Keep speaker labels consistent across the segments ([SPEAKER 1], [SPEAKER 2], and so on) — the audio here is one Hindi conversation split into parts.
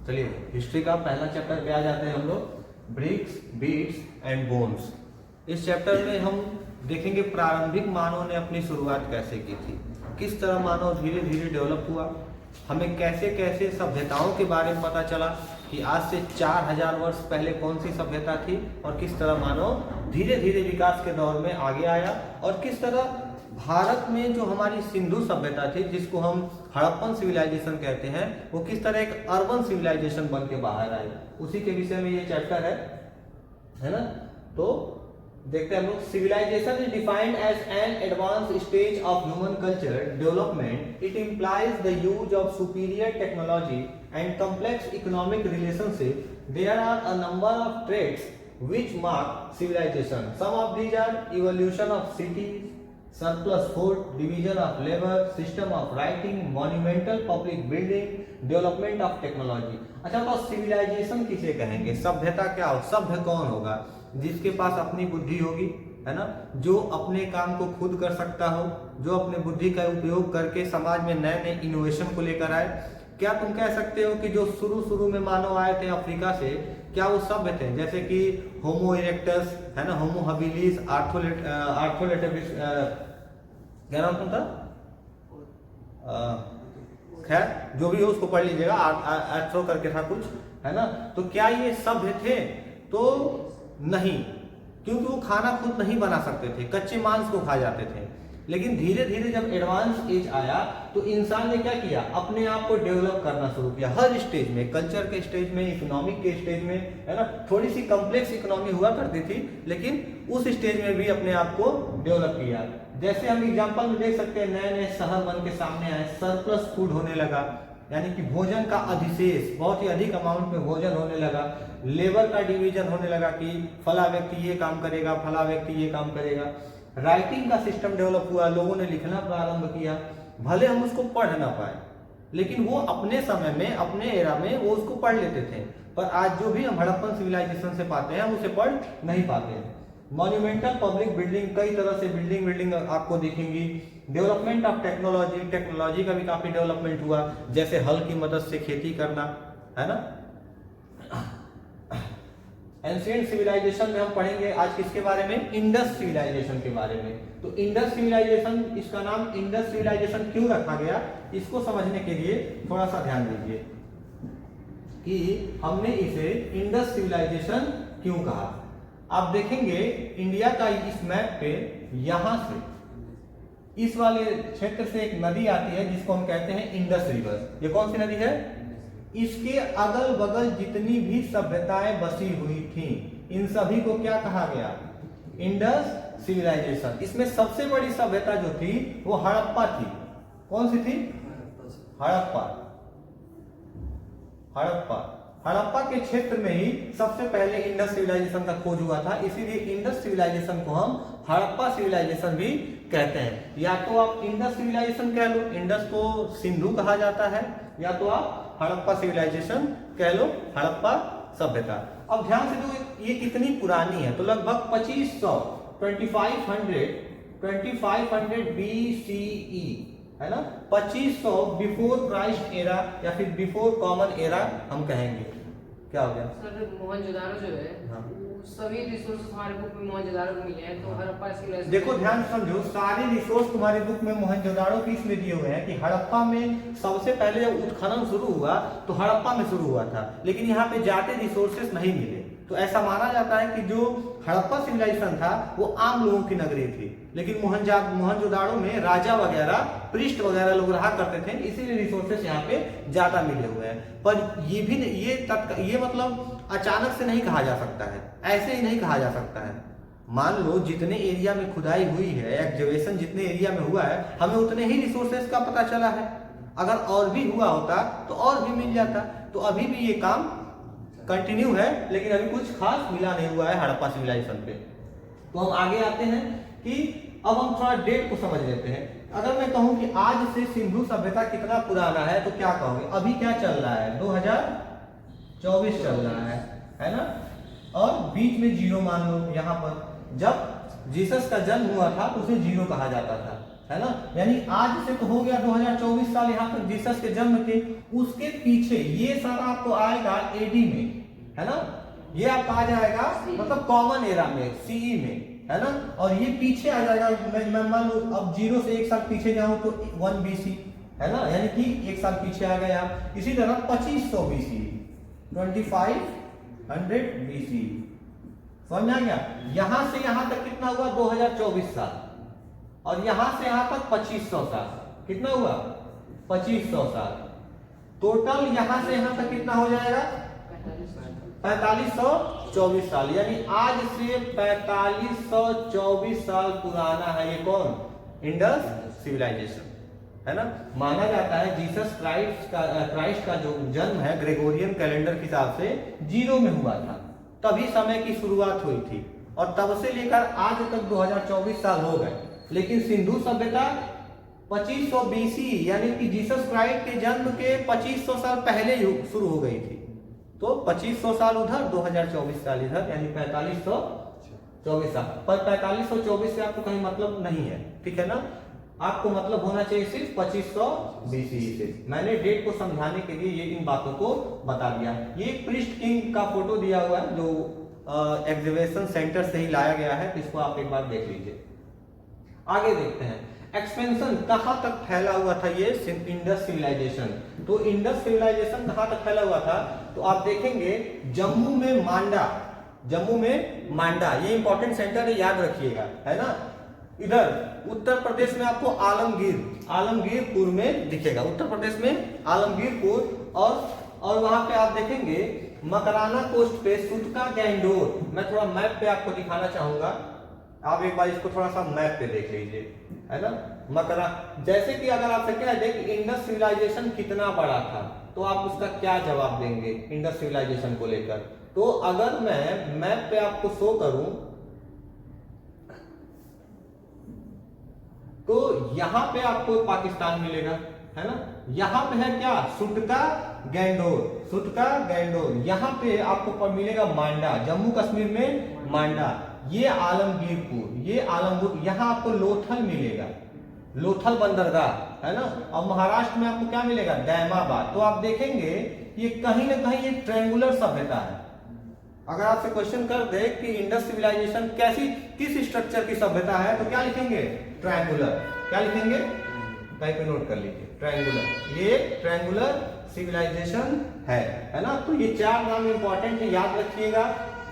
[SPEAKER 1] चलिए हिस्ट्री का पहला चैप्टर पे आ जाते हैं हम लोग, ब्रिक्स, बीट्स एंड बोन्स। इस चैप्टर में हम देखेंगे प्रारंभिक मानव ने अपनी शुरुआत कैसे की थी, किस तरह मानव धीरे धीरे डेवलप हुआ, हमें कैसे कैसे सभ्यताओं के बारे में पता चला कि आज से 4000 वर्ष पहले कौन सी सभ्यता थी और किस तरह मानव धीरे धीरे विकास के दौर में आगे आया, और किस तरह भारत में जो हमारी सिंधु सभ्यता थी जिसको हम हड़प्पन सिविलाइजेशन कहते हैं, वो किस तरह एक अर्बन सिविलाइजेशन बन के बाहर आई, उसी के विषय में ये चैप्टर है ना। तो देखते हैं हम लोग। Civilization is defined as an advance stage of human culture development. It implies the use of superior technology and complex economic relationship. There are a number of traits which mark civilization. Some of these are evolution of cities, surplus food, division of labor, system of writing, monumental public building, development of technology. अच्छा तो सिविलाइजेशन किसे कहेंगे, सभ्यता क्या हो, सभ्य कौन होगा, जिसके पास अपनी बुद्धि होगी, है ना, जो अपने काम को खुद कर सकता हो, जो अपने बुद्धि का उपयोग करके समाज में नए नए इनोवेशन को लेकर आए। क्या तुम कह सकते हो कि जो शुरू में मानव आए थे अफ्रीका से, क्या वो सभ्य थे, जैसे कि होमो इरेक्टस, है ना, होमो हबिलिस, आर्थ्रोलेटबिस, क्या नाम था, खैर जो भी हो उसको पढ़ लीजिएगा, आर्थ्रो करके था कुछ, है ना। तो क्या ये सभ्य थे? तो नहीं, क्योंकि वो खाना खुद नहीं बना सकते थे, कच्चे मांस को खा जाते थे। लेकिन धीरे धीरे जब एडवांस एज आया तो इंसान ने क्या किया, अपने आप को डेवलप करना शुरू किया हर स्टेज में, कल्चर के स्टेज में, इकोनॉमिक के स्टेज में, है ना। थोड़ी सी कॉम्प्लेक्स इकोनॉमी हुआ करती थी, लेकिन उस स्टेज में भी अपने आप को डेवलप किया। जैसे हम एग्जांपल में देख सकते हैं, नए नए शहर बन के सामने आए, सरप्लस फूड होने लगा, यानी कि भोजन का अधिशेष, बहुत ही अधिक अमाउंट में भोजन होने लगा। लेबर का डिवीजन होने लगा कि फला व्यक्ति ये काम करेगा, फला व्यक्ति ये काम करेगा। राइटिंग का सिस्टम डेवलप हुआ, लोगों ने लिखना प्रारंभ किया, भले हम उसको पढ़ ना पाए, लेकिन वो अपने समय में, अपने एरा में वो उसको पढ़ लेते थे। पर आज जो भी हम हड़प्पन सिविलाइजेशन से पाते हैं, हम उसे पढ़ नहीं पाते हैं। मॉन्यूमेंटल पब्लिक बिल्डिंग, कई तरह से बिल्डिंग आपको दिखेंगी। डेवलपमेंट ऑफ टेक्नोलॉजी, टेक्नोलॉजी का भी काफी डेवलपमेंट हुआ, जैसे हल की मदद से खेती करना, है ना। एंशिएंट सिविलाइजेशन में हम पढ़ेंगे आज किसके बारे में, इंडस सिविलाइजेशन के बारे में। तो इंडस सिविलाइजेशन, इसका नाम इंडस सिविलाइजेशन क्यों रखा गया, इसको समझने के लिए थोड़ा सा ध्यान दीजिए कि हमने इसे इंडस सिविलाइजेशन क्यों कहा। आप देखेंगे इंडिया का इस मैप पे, यहां से इस वाले क्षेत्र से एक नदी आती है जिसको हम कहते हैं इंडस रिवर। ये कौन सी नदी है? इसके अगल बगल जितनी भी सभ्यताएं बसी हुई थी, इन सभी को क्या कहा गया, इंडस सिविलाइजेशन। इसमें सबसे बड़ी सभ्यता जो थी वो हड़प्पा थी। कौन सी थी? हड़प्पा। हड़प्पा के क्षेत्र में ही सबसे पहले इंडस सिविलाइजेशन का खोज हुआ था, इसीलिए इंडस सिविलाइजेशन को हम हड़प्पा सिविलाइजेशन भी कहते हैं। या तो आप इंडस सिविलाइजेशन कह लो, इंडस को सिंधु कहा जाता है, या तो आप हड़प्पा सिविलाइजेशन कह लो, हड़प्पा सभ्यता। अब ध्यान से दो, ये कितनी पुरानी है, तो लगभग 2500 2500 BCE, है ना, 2500 बिफोर क्राइस्ट एरा या फिर बिफोर कॉमन एरा हम कहेंगे। क्या हो गया
[SPEAKER 2] सर? मोहनजोदारो जो है,
[SPEAKER 1] हाँ,
[SPEAKER 2] सभी रिसोर्स हमारे बुक में मोहनजोदारो में मिले हैं, तो हड़प्पा सिविलाइजेशन।
[SPEAKER 1] देखो ध्यान समझो, सारे रिसोर्स तुम्हारे बुक में मोहनजोदाड़ो की इसलिए दिए हुए हैं कि हड़प्पा में सबसे पहले जब उत्खनन शुरू हुआ तो हड़प्पा में शुरू हुआ था, लेकिन यहाँ पे जाते रिसोर्सेस नहीं मिले। तो ऐसा माना जाता है कि जो हड़प्पा सिविलाइजेशन था वो आम लोगों की नगरी थी, लेकिन मोहनजोदाड़ो में राजा वगैरह, पृष्ठ वगैरह लोग रहा करते थे, इसीलिए रिसोर्सेस यहाँ पे ज्यादा मिले हुए हैं। पर ये भी ये मतलब अचानक से नहीं कहा जा सकता है, ऐसे ही नहीं कहा जा सकता है। मान लो जितने एरिया में खुदाई हुई है, एक्सकवेशन जितने एरिया में हुआ है, हमें उतने ही रिसोर्सेस का पता चला है। अगर और भी हुआ होता तो और भी मिल जाता। तो अभी भी ये काम कंटिन्यू है, लेकिन अभी कुछ खास मिला नहीं हुआ है हड़प्पा सिविलाइजेशन पे। तो हम आगे आते हैं कि अब हम थोड़ा डेट को समझ लेते हैं। अगर मैं कहूं कि आज से सिंधु सभ्यता कितना पुराना है, तो क्या कहोगे? अभी क्या चल रहा है? 2024 चल रहा है ना। और बीच में जीरो मान लो, यहाँ पर जब जीसस का जन्म हुआ था तो उसे जीरो कहा जाता था, है ना, यानी आज से तो हो गया 2024 साल यहाँ पर जीसस के जन्म के। उसके पीछे ये सारा आपको आएगा एडी में, है ना, ये आपका आ जाएगा मतलब कॉमन एरा में, सीई में, है ना। और ये पीछे आ जाएगा, मैं मान लो अब 0 से 1 साल पीछे जाऊं तो 1 BC, है ना, यानी कि 1 साल पीछे आ गए आप। इसी तरह 2500 BC, 2500 BC, समझ आ गया। यहां से यहां तक कितना हुआ 2024 साल, और यहां से यहां तक 2500 साल, कितना हुआ 2500 साल। टोटल यहां से यहां तक कितना हो जाएगा 4524 साल, यानी आज से 4524 साल पुराना है ये कौन, इंडस सिविलाइजेशन, है ना। माना जाता है जीसस क्राइस्ट का जो जन्म है ग्रेगोरियन कैलेंडर के हिसाब से 0 में हुआ था, तभी समय की शुरुआत हुई थी, और तब से लेकर आज तक 2024 साल हो गए। लेकिन सिंधु सभ्यता 2500 BC यानी कि जीसस क्राइस्ट के जन्म के 2500 साल पहले शुरू हो गई थी, तो 2500 साल उधर 2024 साल इधर, यानी 4524 साल। पर 4524 से आपको कहीं मतलब नहीं है, ठीक है ना, आपको मतलब होना चाहिए सिर्फ 2500 BC से। मैंने डेट को समझाने के लिए ये इन बातों को बता दिया। ये प्रिस्ट किंग का फोटो दिया हुआ है जो एग्जीबिशन सेंटर से ही लाया गया है, इसको आप एक बार देख लीजिए। आगे देखते हैं एक्सपेंशन कहां तक फैला हुआ था ये इंडस सिविलाइजेशन। तो इंडस सिविलाइजेशन कहां तक फैला हुआ था, तो आप देखेंगे जम्मू में मांडा, ये इंपॉर्टेंट सेंटर है, याद रखिएगा, है ना। इधर उत्तर प्रदेश में आपको आलमगीरपुर में दिखेगा, उत्तर प्रदेश में आलमगीरपुर, और वहां पे आप देखेंगे मकराना कोस्ट पे सुटका गैंडोर। मैं थोड़ा मैप पे आपको दिखाना चाहूंगा, आप एक बार इसको थोड़ा सा मैप पे देख लीजिए, है ना। मकरा, जैसे कि अगर आपसे कह दे कि इंडस सिविलाइजेशन कितना बड़ा था, तो आप उसका क्या जवाब देंगे इंडस सिविलाइजेशन को लेकर। तो अगर मैं मैप पे आपको शो करूं तो यहां पे आपको पाकिस्तान मिलेगा, है ना। यहां पे है क्या सुटका गैंडोर, यहां पे आपको मिलेगा मांडा, जम्मू कश्मीर में मांडा, ये आलमगीरपुर, यहां आपको लोथल मिलेगा, लोथल बंदरगाह, है ना। और महाराष्ट्र में आपको क्या मिलेगा दैमाबाद। तो आप देखेंगे ये कहीं ना कहीं एक ट्रायंगुलर सभ्यता है। अगर आपसे क्वेश्चन कर दे कि इंडस सिविलाइजेशन किस स्ट्रक्चर की सभ्यता है, तो क्या लिखेंगे ट्रायंगुलर, क्या लिखेंगे कहीं पे नोट कर लीजिए ट्रायंगुलर, ये ट्रायंगुलर सिविलाइजेशन है ना। तो ये 4 नाम इंपॉर्टेंट है, याद रखिएगा।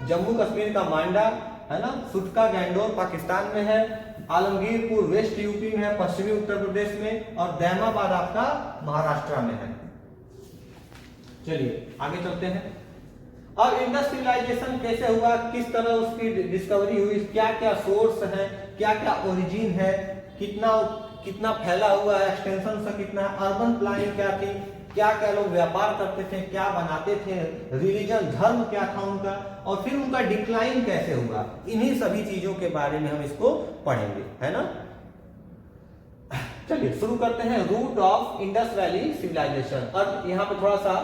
[SPEAKER 1] जम्मू कश्मीर का मांडा, है ना, सुटका गैंडोर पाकिस्तान में है, आलमगीरपुर वेस्ट यूपी में है, पश्चिमी उत्तर प्रदेश में, और दैमाबाद आपका महाराष्ट्र में है। चलिए आगे चलते हैं। अब इंडस सिविलाइजेशन कैसे हुआ, किस तरह उसकी डिस्कवरी हुई, क्या क्या सोर्स है, क्या क्या ओरिजिन है, कितना फैला हुआ है, एक्सटेंशन से कितना, अर्बन प्लानिंग क्या थी, क्या क्या लोग व्यापार करते थे, क्या बनाते थे, रिलीजन धर्म क्या था उनका, और फिर उनका डिक्लाइन कैसे हुआ, इन्हीं सभी चीजों के बारे में हम इसको पढ़ेंगे, है ना। चलिए शुरू करते हैं। Root of Indus valley civilization. अब यहाँ पे थोड़ा सा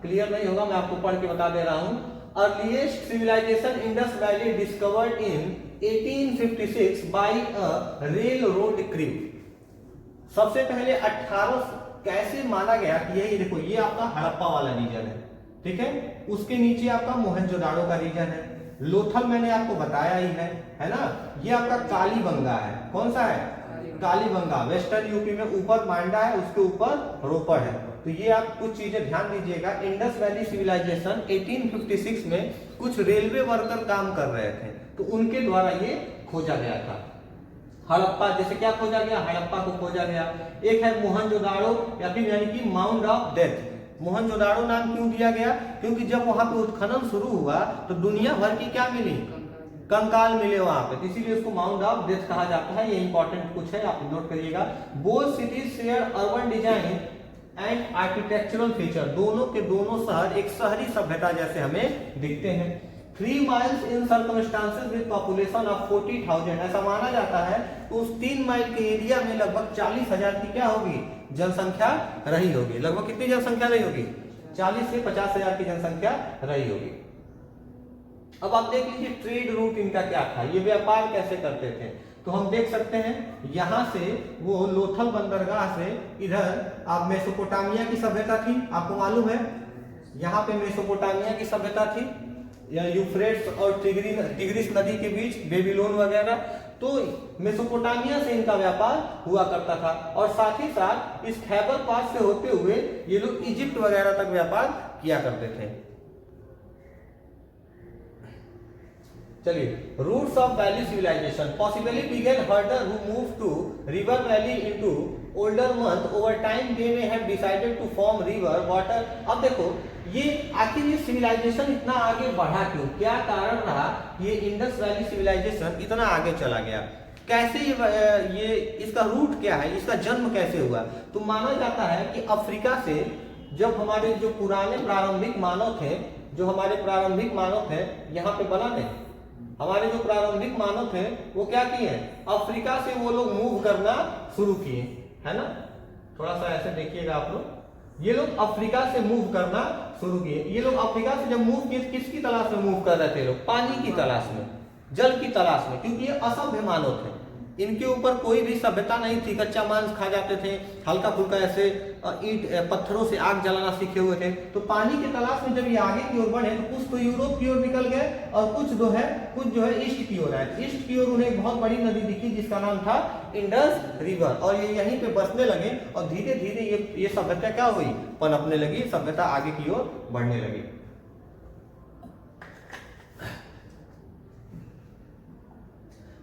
[SPEAKER 1] क्लियर नहीं होगा, मैं आपको पढ़ के बता दे रहा हूं। Earliest civilization Indus valley discovered in 1856 by a rail road crew. सबसे पहले 18 कैसे माना गया कि यही देखो, ये आपका हड़प्पा वाला रीजन है, ठीक है। उसके नीचे आपका मोहनजोदाड़ो का रीजन है, लोथल मैंने आपको बताया ही है ना। ये आपका कालीबंगा है, कौन सा है कालीबंगा, वेस्टर्न यूपी में ऊपर मांडा है, उसके ऊपर रोपड़ है। तो ये आप कुछ चीजें ध्यान दीजिएगा। इंडस वैली सिविलाइजेशन 1856 में कुछ रेलवे वर्कर काम कर रहे थे, तो उनके द्वारा ये खोजा गया था। हड़प्पा, जैसे क्या खोजा गया, हड़प्पा को खोजा गया। एक है मोहनजोदाड़ो, या फिर यानी कि माउंट ऑफ डेथ। मोहनजोदाड़ो नाम क्यों दिया गया, क्योंकि जब वहां पे उत्खनन शुरू हुआ तो दुनिया भर की क्या मिली, कंकाल मिले वहां पे, तो इसीलिए उसको माउंट ऑफ डेथ कहा जाता है। ये इंपॉर्टेंट कुछ है, आप नोट करिएगा। Both cities share urban design and architectural feature. दोनों के दोनों शहर एक शहरी सभ्यता जैसे हमें दिखते हैं। 3 miles in circumstances with population of 40,000, ऐसा माना जाता है। तो उस 3 माइल के एरिया में लगभग 40,000 की क्या होगी, जनसंख्या रही होगी। लगभग कितनी जनसंख्या रही होगी, 40 से 50,000 की जनसंख्या रही होगी। अब आप देख लीजिए ट्रेड रूट इनका क्या था, ये व्यापार कैसे करते थे। तो हम देख सकते हैं यहां से वो लोथल बंदरगाह से इधर आप मेसोपोटामिया की सभ्यता थी, आपको मालूम है यहाँ पे मेसोपोटामिया की सभ्यता थी, यूफ्रेट्स और टिग्रिस नदी के बीच बेबीलोन वगैरह। तो मेसोपोटामिया से इनका व्यापार हुआ करता था और साथ ही साथ इस खैबर पास से होते हुए ये लोग इजिप्ट वगैरह तक व्यापार किया करते थे। चलिए, roots of valley civilization possibly began herder who move to river valley into older month over time they may have decided to form river water। अब देखो ये आखिर ये सिविलाइजेशन इतना आगे बढ़ा क्यों, क्या कारण रहा ये इंडस वैली सिविलाइजेशन इतना आगे चला गया, कैसे ये इसका रूट क्या है, इसका जन्म कैसे हुआ। तो माना जाता है कि अफ्रीका से जब हमारे जो पुराने प्रारंभिक मानव थे, जो हमारे प्रारंभिक मानव थे यहाँ पे बना नहीं, हमारे जो प्रारंभिक मानव थे वो क्या किए, अफ्रीका से वो लोग मूव करना शुरू किए, है ना। थोड़ा सा ऐसे देखिएगा आप लोग, ये लोग अफ्रीका से मूव करना शुरू किए। ये लोग अफ्रीका से जब मूव किए किसकी तलाश में मूव कर रहे थे लोग, पानी की तलाश में, जल की तलाश में, क्योंकि ये असभ्य मानव थे, इनके ऊपर कोई भी सभ्यता नहीं थी, कच्चा मांस खा जाते थे, हल्का फुल्का ऐसे ईंट पत्थरों से आग जलाना सीखे हुए थे। तो पानी की तलाश में जब ये आगे की ओर बढ़े तो कुछ तो यूरोप की ओर निकल गए और कुछ जो है ईस्ट की ओर आए। ईस्ट की ओर उन्हें एक बहुत बड़ी नदी दिखी जिसका नाम था इंडस रिवर, और ये यहीं पे बसने लगे और धीरे धीरे ये सभ्यता क्या हुई, पनपने लगी, सभ्यता आगे की ओर बढ़ने लगी।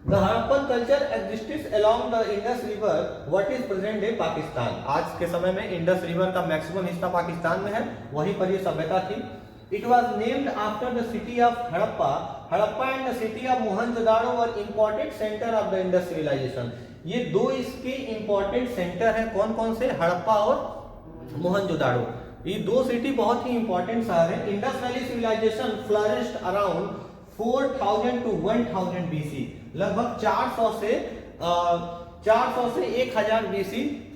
[SPEAKER 1] The Harappan culture existed along the Indus River, what is present day Pakistan। आज के समय में इंडस रिवर का मैक्सिमम हिस्सा पाकिस्तान में है, वहीं पर ये सभ्यता थी। It was named after the city of Harappa. Harappa and the city of Mohenjo-daro were important center of the Indus civilization। ये दो इसके important center हैं, कौन कौन से, हड़प्पा और मोहनजोदाड़ो। ये दो सिटी बहुत ही important शहर है। Indus valley civilization flourished around 4000 to 1000 BC, लगभग 400 से 1000 BC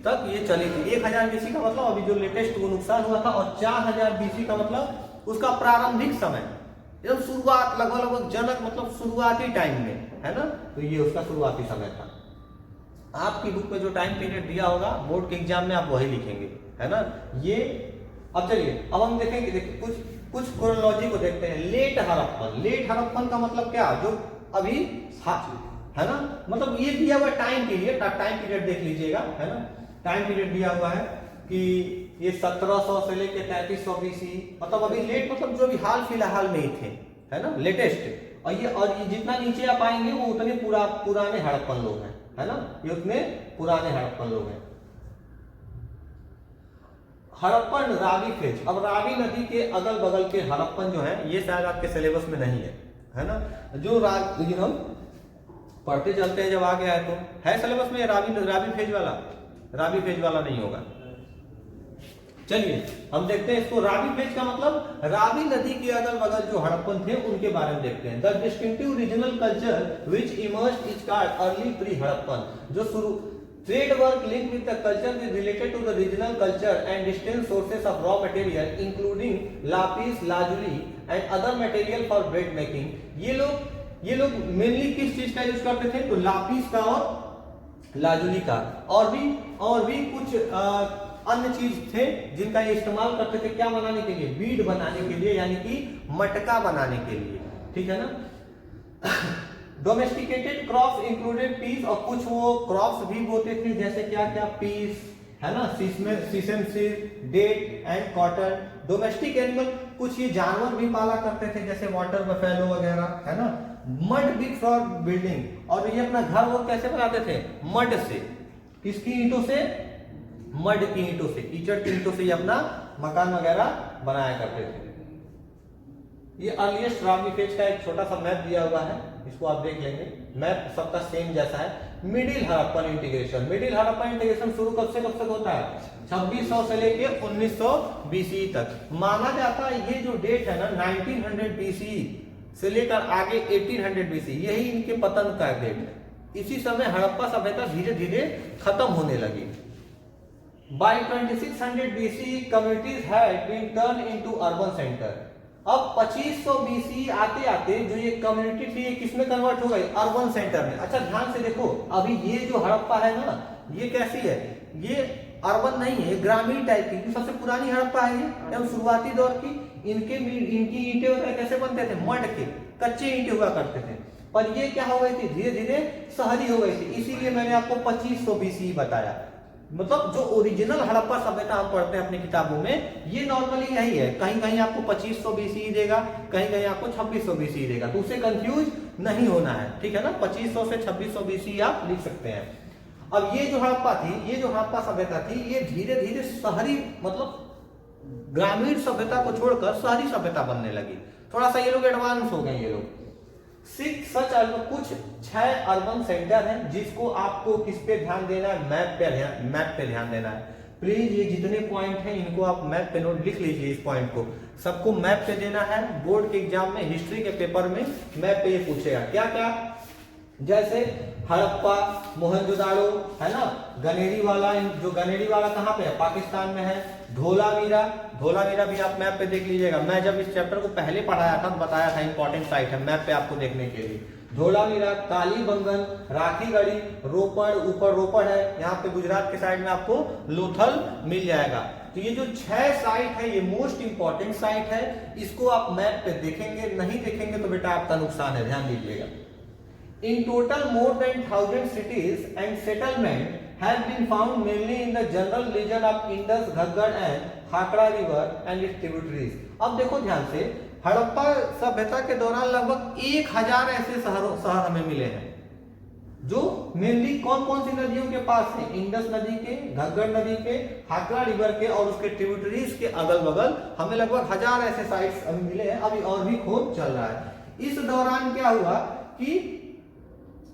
[SPEAKER 1] तक ये चली थी। 1000 BC का मतलब अभी जो लेटेस्ट वो नुकसान हुआ था, और 4000 BC का मतलब उसका प्रारंभिक समय, एकदम शुरुआत, लगभग जनक मतलब शुरुआती टाइम में, है ना। तो ये उसका शुरुआती समय था। आपकी बुक में जो टाइम पीरियड दिया होगा बोर्ड के एग्जाम में आप वही लिखेंगे, है ना। ये अब चलिए, अब हम देखेंगे, देखिए कुछ क्रोनोलॉजी को देखते हैं। लेट हड़प्पन, लेट हड़प्पन का मतलब क्या, जो अभी है ना, मतलब ये दिया हुआ टाइम पीरियड, टाइम पीरियड देख लीजिएगा, है ना। टाइम पीरियड दिया हुआ है कि ये 1700 से लेके 3300 BC, मतलब अभी लेट मतलब जो भी हाल फिलहाल में ही थे, है ना, लेटेस्ट। और ये जितना नीचे आप आएंगे वो उतने पुराने हड़प्पन लोग हैं, है ना, ये उतने पुराने हड़प्पन लोग हैं। हड़प्पन रावी फेज, अब रावी नदी के अगल बगल के हड़प्पन जो है ये शायद आपके सिलेबस में नहीं है ना। जो लेकिन हम पढ़ते चलते हैं, जब आगे आए तो है सिलेबस में रावी फेज वाला नहीं होगा। चलिए हम देखते हैं इसको। रावी फेज का मतलब रावी नदी के अगल बगल जो हड़प्पन थे उनके बारे में देखते हैं। The distinctive regional culture which emerged is called early pre Harappan. जो शुरू trade work linked with the culture is related to the regional culture and distant sources of raw material including lapis lazuli and other material for bread making। ये लोग मेनली किस चीज का यूज करते थे, तो लापिस का और लाजुली का, और भी कुछ अन्य चीज थे जिनका ये इस्तेमाल करते थे, क्या बनाने के लिए, बीड बनाने के लिए, यानी कि मटका बनाने के लिए, ठीक है ना। डोमेस्टिकेटेड क्रॉप्स इंक्लूडेड पीस, और कुछ वो क्रॉप्स भी बोते थे, जैसे क्या क्या, पीस, है ना, sesame seed, date and cotton. Domestic animal, कुछ ये जानवर भी पाला करते थे, जैसे वाटर बफेलो वगैरह, है ना। मड बिग फॉर बिल्डिंग, और ये अपना घर वो कैसे बनाते थे, मड से, किसकी ईंटों से, मड की ईंटों से, कीचड़ की ईंटों से ये अपना मकान वगैरह बनाया करते थे। ये अर्लीस्ट रावी फेज का एक छोटा सा मैप दिया हुआ है, इसको आप देख लेंगे, मैप सबका सेम जैसा है। Middle Harappan integration, middle Harappan integration शुरू कब से कब तक होता है, 2600 से लेके 1900 BC तक। माना जाता है ये जो डेट है ना 1900 BC से लेकर आगे 1800 BC, यही इनके पतन का डेट है। इसी समय हड़प्पा सभ्यता धीरे धीरे खत्म होने लगी। By 2600 BC communities had been turned into urban center। अब 2500 BC आते आते जो ये कम्युनिटी थी ये किसमें कन्वर्ट हो गई, अर्बन सेंटर में। अच्छा ध्यान से देखो, अभी ये जो हड़प्पा है ना, ये कैसी है, ये अर्बन नहीं है, ग्रामीण टाइप की, सबसे पुरानी हड़प्पा है ये, एकदम शुरुआती दौर की। इनकी ईंटें वगैरह कैसे बनते थे, मड के, कच्चे ईंटें हुआ करते थे। पर ये क्या हो गई थी, धीरे धीरे शहरी हो गई थी, इसीलिए मैंने आपको 2500 BC बताया। मतलब जो ओरिजिनल हड़प्पा सभ्यता हम पढ़ते हैं अपनी किताबों में, ये नॉर्मली यही है, कहीं कहीं आपको 2500 BC देगा, कहीं कहीं आपको 2600 BC देगा, तो उससे कंफ्यूज नहीं होना है, ठीक है ना। 2500 से 2600 BC आप लिख सकते हैं। अब ये जो हड़प्पा थी, ये जो हड़प्पा सभ्यता थी, ये धीरे धीरे शहरी मतलब ग्रामीण सभ्यता को छोड़कर शहरी सभ्यता बनने लगी। थोड़ा सा ये लोग एडवांस हो गए ये लोग। सच कुछ 6 अर्बन सेंटर हैं जिसको आपको किस पे ध्यान देना है, मैप पे ध्यान देना है। प्लीज ये जितने पॉइंट हैं इनको आप मैप पे नोट लिख लीजिए, इस पॉइंट को सबको मैप पे देना है। बोर्ड के एग्जाम में हिस्ट्री के पेपर में मैप पे ये पूछेगा क्या क्या, जैसे हड़प्पा, मोहनजोदाड़ो, है ना, गनेरी वाला, जो गनेरी वाला कहाँ पे है, पाकिस्तान में है। धोलावीरा भी आप मैप पे देख लीजिएगा। मैं जब इस चैप्टर को पहले पढ़ाया था तो बताया था इंपॉर्टेंट साइट है मैप पे आपको देखने के लिए। धोलावीरा, कालीबंगन, राखीगढ़ी, रोपड़, ऊपर रोपड़ है, यहाँ पे गुजरात के साइड में आपको लोथल मिल जाएगा। तो ये जो 6 साइट है ये मोस्ट इंपॉर्टेंट साइट है, इसको आप मैप पे देखेंगे, नहीं देखेंगे तो बेटा आपका नुकसान है, ध्यान दीजिएगा। In total, more than 1000 cities and settlement have been found mainly in the general region of Indus, Ghaggar and Hakra River and its tributaries. अब देखो ध्यान से, हड़प्पा सभ्यता के दौरान लगभग 1000 ऐसे शहर हमें मिले हैं जो मेनली कौन कौन सी नदियों के पास है, इंडस नदी के, घग्गर नदी के, हाकरा रिवर के और उसके ट्रिब्यूटरीज के अगल बगल हमें लगभग 1000 ऐसे साइट्स हमें मिले हैं। अभी और भी खोज चल रहा है। इस दौरान क्या हुआ कि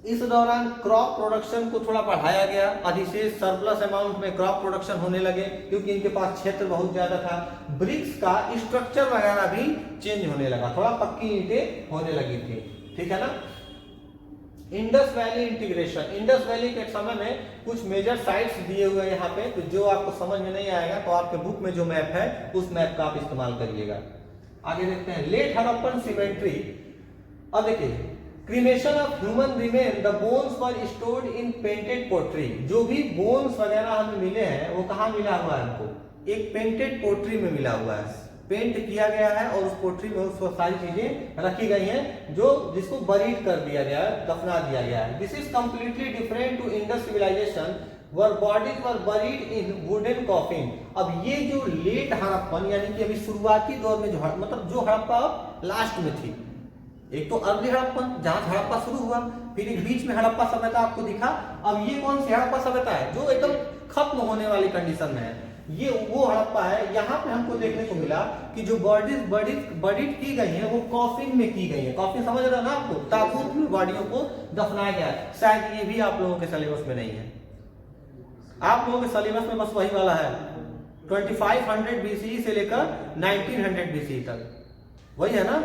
[SPEAKER 1] इस दौरान क्रॉप प्रोडक्शन को थोड़ा बढ़ाया गया, अधिशेष सरप्लस अमाउंट में क्रॉप प्रोडक्शन होने लगे क्योंकि इनके पास क्षेत्र बहुत ज्यादा था। ब्रिक्स का स्ट्रक्चर वगैरह भी चेंज होने लगा, थोड़ा पक्की ईंटें होने लगी थी, ठीक है ना। Indus valley integration, Indus valley के समय में कुछ मेजर साइट्स दिए हुए हैं यहाँ पे, तो जो आपको समझ में नहीं आएगा तो आपके बुक में जो मैप है उस मैप का आप इस्तेमाल करिएगा। आगे देखते हैं लेट हड़प्पन सीमेंट्री। अब देखिए, cremation of human remain, the bones were stored in painted pottery. जो भी बोन्स वगैरह हमें मिले हैं वो कहाँ मिला हुआ है, हमको एक पेंटेड पोट्री में मिला हुआ है, पेंट किया गया है और उस पोट्री में उसको सारी चीजें रखी गई हैं जो जिसको बरीड कर दिया गया है, दफना दिया गया है। This is completely different to Indus civilization were bodies were buried in wooden coffin. अब ये जो लेट हड़प्पन यानी कि अभी शुरुआती दौर में जो मतलब जो हड़प्पा लास्ट में थी, एक तो अर्ली हड़प्पन जहां हड़प्पा शुरू हुआ, फिर एक बीच में हड़प्पा सभ्यता आपको दिखा। अब ये कौन सी हड़प्पा सभ्यता है जो एकदम खत्म होने वाली कंडीशन में है, ये वो हड़प्पा है। यहाँ पे हमको देखने को मिला कि जो बॉडीज बरीड की गई है वो कॉफिन में की गई है। कॉफिन समझ रहे हो ना आपको, ताबूत में बॉडियों को दफनाया गया है। शायद ये भी आप लोगों के सिलेबस में नहीं है, आप लोगों के सिलेबस में बस वही वाला है 2500 BCE से लेकर 1900 BCE तक, वही है ना।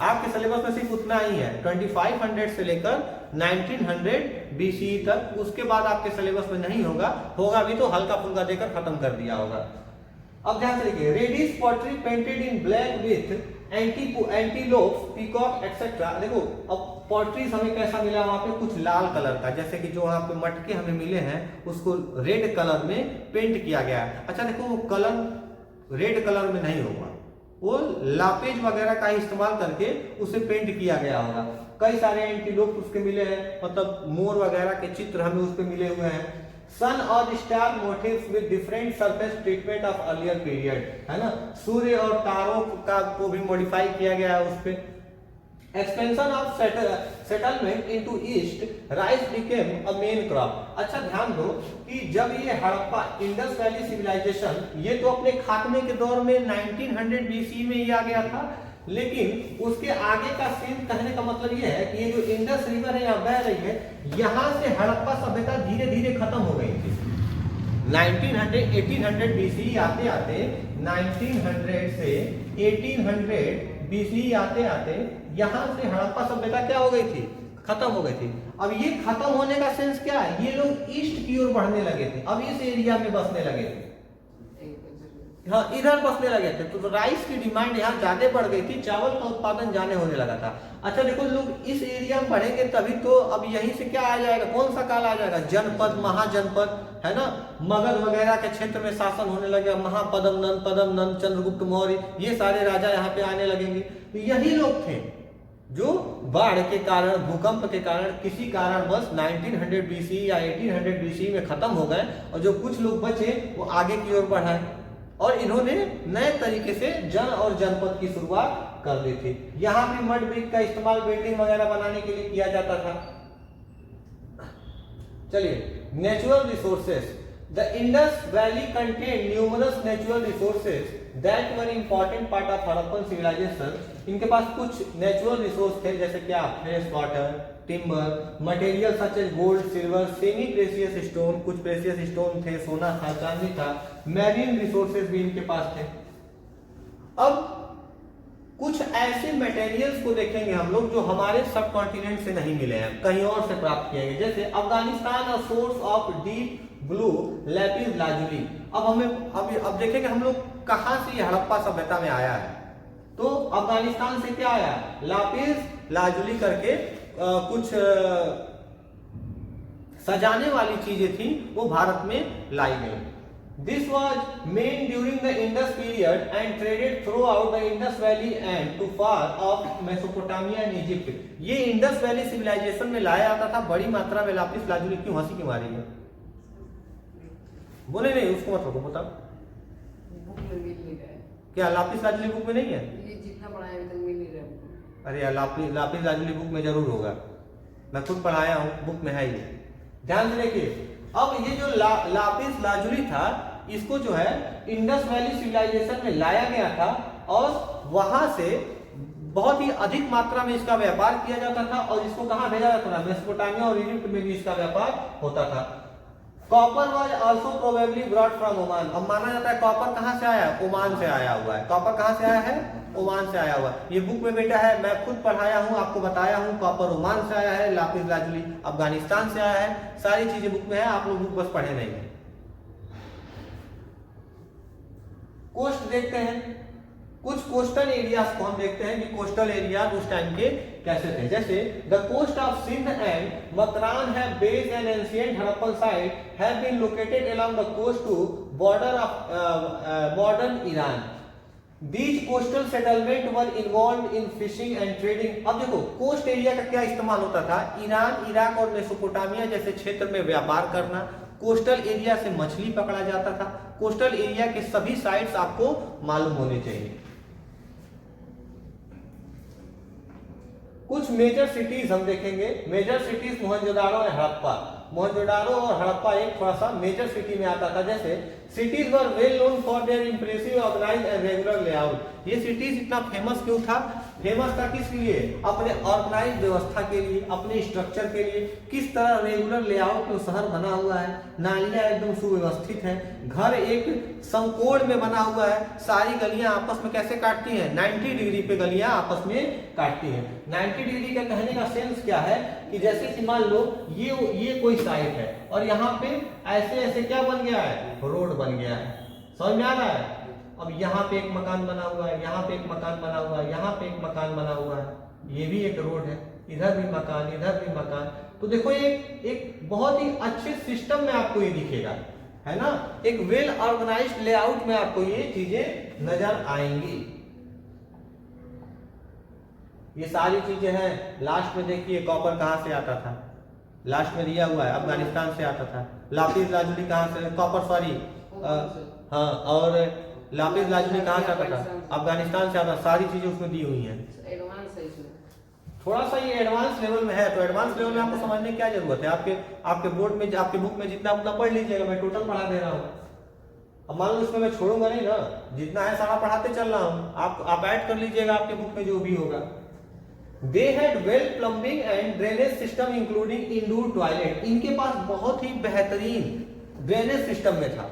[SPEAKER 1] आपके सिलेबस में सिर्फ उतना ही है 2500 से लेकर 1900 BCE तक, उसके बाद आपके सिलेबस में नहीं होगा, होगा भी तो हल्का फुल्का देकर खत्म कर दिया होगा। अब ध्यान से देखिए, reddish pottery painted in black with antelopes, peacock etcetera. देखो अब पॉटरीज हमें कैसा मिला, वहां पे कुछ लाल कलर का, जैसे कि जो वहां पे मटके हमें मिले हैं उसको रेड कलर में पेंट किया गया है। अच्छा देखो, वो कलर रेड कलर में नहीं होगा, वो लापेज वगैरह का इस्तेमाल करके उसे पेंट किया गया होगा। कई सारे एंटीलोप उसके मिले हैं, मतलब मोर वगैरह के चित्र हमें उस पे मिले हुए हैं। सन और star motifs with different surface treatment of earlier period, है ना। सूर्य और तारों का को भी मॉडिफाई किया गया है उस पे। Expansion of settlement into east, rice became a main crop. अच्छा ध्यान दो कि जब ये हड़प्पा इंडस वैली सिविलाइजेशन, ये तो अपने खात्मे के दौर में 1900 BC में ही आ गया था, लेकिन उसके आगे का सीन कहने का मतलब ये है कि ये जो इंडस रिवर है यहाँ बह रही है, यहाँ से हड़प्पा सभ्यता धीरे धीरे खत्म हो गई थी। 1800 BC आते आते 1900 से 1800 BC आते आते यहाँ से हड़प्पा सभ्यता क्या हो गई थी, खत्म हो गई थी। अब ये खत्म होने का सेंस क्या है, ये लोग ईस्ट की ओर बढ़ने लगे थे, अब इस एरिया में बसने लगे थे। हाँ इधर बसने लगे थे, तो राइस की डिमांड यहाँ ज्यादा बढ़ गई थी, चावल का उत्पादन ज्यादा होने लगा था। अच्छा देखो लोग इस एरिया में बढ़ेंगे तभी तो, अब यहीं से क्या आ जाएगा, कौन सा काल आ जाएगा, जनपद, महाजनपद, है ना, मगध वगैरह के क्षेत्र में शासन होने लगेगा, पदम नंद, चंद्रगुप्त मौर्य, ये सारे राजा यहाँ पे आने लगेंगे। तो यही लोग थे जो बाढ़ के कारण, भूकंप के कारण, किसी कारणवश 1900 BC या 1800 BC में खत्म हो गए, और जो कुछ लोग बचे वो आगे की ओर बढ़ाए, और इन्होंने नए तरीके से जन और जनपद की शुरुआत कर दी थी। यहाँ भी मड ब्रिक का इस्तेमाल बिल्डिंग वगैरह बनाने के लिए किया जाता था। चलिए, natural resources. The Indus valley contain numerous natural resources that were important part of Harappan civilization. इनके पास कुछ नेचुरल रिसोर्स थे, जैसे क्या, fresh water, timber, material such as gold, silver, semi precious stone, कुछ प्रेशियस स्टोन थे, सोना था, चांदी था, मैरीन रिसोर्सेज भी इनके पास थे। अब कुछ ऐसे मटेरियल्स को देखेंगे हम लोग जो हमारे सब कॉन्टिनेंट से नहीं मिले हैं, कहीं और से प्राप्त किए गए, जैसे Afghanistan, a source of deep blue Lapis lazuli. अब हमें अब देखेंगे हम लोग कहां से ये हड़प्पा सभ्यता में आया है, तो अफगानिस्तान से क्या आया, लापिस लाजुली करके कुछ सजाने वाली चीजें थी, वो भारत में लाई गई। This was made during the Indus period and traded throughout the Indus Valley and to far of Mesopotamia and Egypt। ये इंडस वैली सिविलाइजेशन में लाया जाता था बड़ी मात्रा में लापिस लाजुली। क्यों हंसी क्यों आ रही है, बोले नहीं, उसको मत रोको, बताओ
[SPEAKER 2] बुक में मिल नहीं रहा है।
[SPEAKER 1] क्या लापिस लाजुली बुक में नहीं है?
[SPEAKER 2] ये जितना पढ़ा है अभी तक मिल नहीं रहा है।
[SPEAKER 1] अरे यार, लापिस लाजुली बुक में जरूर होगा, मैं खुद पढ़ाया हूँ, बुक में है ये, ध्यान से देखिए। अब ये जो लापिस लाजुली था, इसको जो है इंडस वैली सिविलाइजेशन में लाया गया था, और वहां से बहुत ही अधिक मात्रा में इसका व्यापार किया जाता था, और इसको कहां भेजा जाता था, मेसोपोटामिया और इजिप्ट में भी इसका व्यापार होता था। Copper was also probably brought from Oman. अब माना जाता है कॉपर कहां से आया है, ओमान से आया हुआ है। कॉपर कहां से आया है, ओमान से आया हुआ है। ये बुक में बेटा है, मैं खुद पढ़ाया हूं, आपको बताया हूं, कॉपर ओमान से आया है, लापिस लाजुली अफगानिस्तान से आया है, सारी चीजें बुक में है, आप लोग बुक बस पढ़े नहीं है। कोस्ट देखते हैं, कुछ कोस्टल एरियाज को हम देखते हैं कि कोस्टल एरियाज उस टाइम के कैसे थे। जैसे the coast of Sindh and Makran have based an ancient Harappan site have been located along the coast to border of modern Iran. These coastal settlement were involved in fishing and trading। अब देखो कोस्ट एरिया का क्या इस्तेमाल होता था, ईरान, इराक और मेसोपोटामिया जैसे क्षेत्र में व्यापार करना, कोस्टल एरिया से मछली पकड़ा जाता था। कोस्टल एरिया के सभी साइट्स आपको मालूम होने चाहिए। कुछ मेजर सिटीज हम देखेंगे, मेजर सिटीज मोहनजोदारो और हड़प्पा। मोहनजोदारो और हड़प्पा एक थोड़ा सा मेजर सिटी में आता था। जैसे cities were well known for their impressive organized and regular layout. ये सिटीज इतना फेमस क्यों था, फेमस था किस लिए, अपने ऑर्गेनाइज्ड व्यवस्था के लिए, अपने स्ट्रक्चर के लिए, किस तरह रेगुलर लेआउट में शहर बना हुआ है, नालियां एकदम सुव्यवस्थित है, घर एक समकोण में बना हुआ है, सारी गलियां आपस में कैसे काटती हैं, 90 डिग्री पे गलियां आपस में काटती हैं। 90 डिग्री का कहने का सेंस क्या है कि जैसे कि मान लो ये कोई साइड है और यहाँ पे ऐसे ऐसे क्या बन गया है, रोड बन गया है, समझ में आ रहा है। अब यहाँ पे एक मकान बना हुआ है, यहाँ पे एक मकान बना हुआ है, यहाँ पे एक मकान बना हुआ है, ये भी एक रोड है, इधर भी मकान, इधर भी मकान। तो देखो एक बहुत ही अच्छे सिस्टम में आपको ये दिखेगा, है ना, एक वेल ऑर्गेनाइज्ड लेआउट में आपको ये चीजें नजर आएंगी। ये सारी चीजें हैं। लास्ट में देखिए कॉपर कहां से आता था, लास्ट में दिया हुआ है अफगानिस्तान से आता था। लापिस लाजुली कहां से, कॉपर सॉरी, हाँ, और लापिस लाजुली कहां से आता था, अफगानिस्तान से आता। सारी चीजें उसमें दी हुई हैं।
[SPEAKER 2] एडवांस है इसमें,
[SPEAKER 1] थोड़ा सा ये एडवांस लेवल में है, तो एडवांस लेवल में आपको समझने की क्या जरूरत है। आपके बोर्ड में, आपके बुक में जितना उतना पढ़ लीजिएगा, मैं टोटल पढ़ा दे रहा हूँ। अब मान लो इसमें मैं छोड़ूंगा नहीं ना, जितना है सारा पढ़ाते चल रहा हूँ, आप ऐड कर लीजिएगा आपके बुक में जो भी होगा। They had well plumbing and drainage system including indoor toilet। इनके पास बहुत ही बेहतरीन ड्रेनेज सिस्टम में था,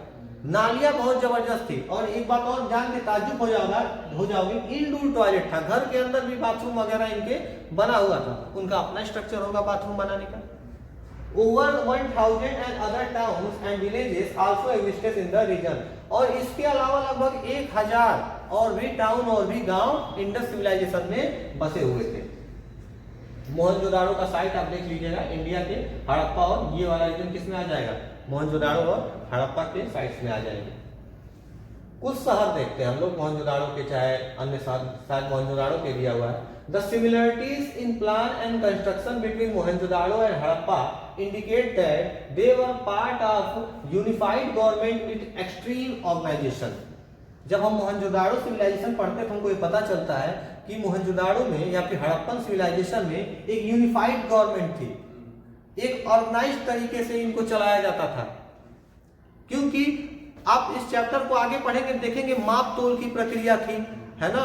[SPEAKER 1] नालियां बहुत जबरदस्त थी, और एक बात और जान के ताज्जुब हो जाओगे, इंडोर टॉयलेट था, घर के अंदर भी बाथरूम वगैरह इनके बना हुआ था। उनका अपना स्ट्रक्चर होगा बाथरूम बनाने का। Over 1000 and other towns and villages also existed in the region। और इसके अलावा लगभग 1000 और भी टाउन और भी गांव इंडस सिविलाइजेशन में बसे हुए थे। मोहनजोदाड़ो का साइट आप देख लीजिएगा, इंडिया के हड़प्पा, और ये वाला रीजन किसमें आ जाएगा, मोहनजोदाड़ो और हड़प्पा के साइट्स में आ जाएंगे। कुछ शहर देखते हैं हम लोग मोहनजोदाड़ो के, चाहे अन्य शायद मोहनजोदाड़ो के दिया हुआ है। The similarities in plan and construction between Mohenjo-daro and Harappa indicate that they were part of unified government with extreme organization. जब हम मोहनजोदाड़ो सिविलाइजेशन पढ़ते हैं तो हमको ये पता चलता है कि मोहनजोदाड़ो में या फिर हड़प्पन सिविलाइजेशन में एक यूनिफाइड गवर्नमेंट थी, एक ऑर्गेनाइज्ड तरीके से इनको चलाया जाता था। क्योंकि आप इस चैप्टर को आगे पढ़ेंगे देखेंगे माप तोल की प्रक्रिया थी, है ना,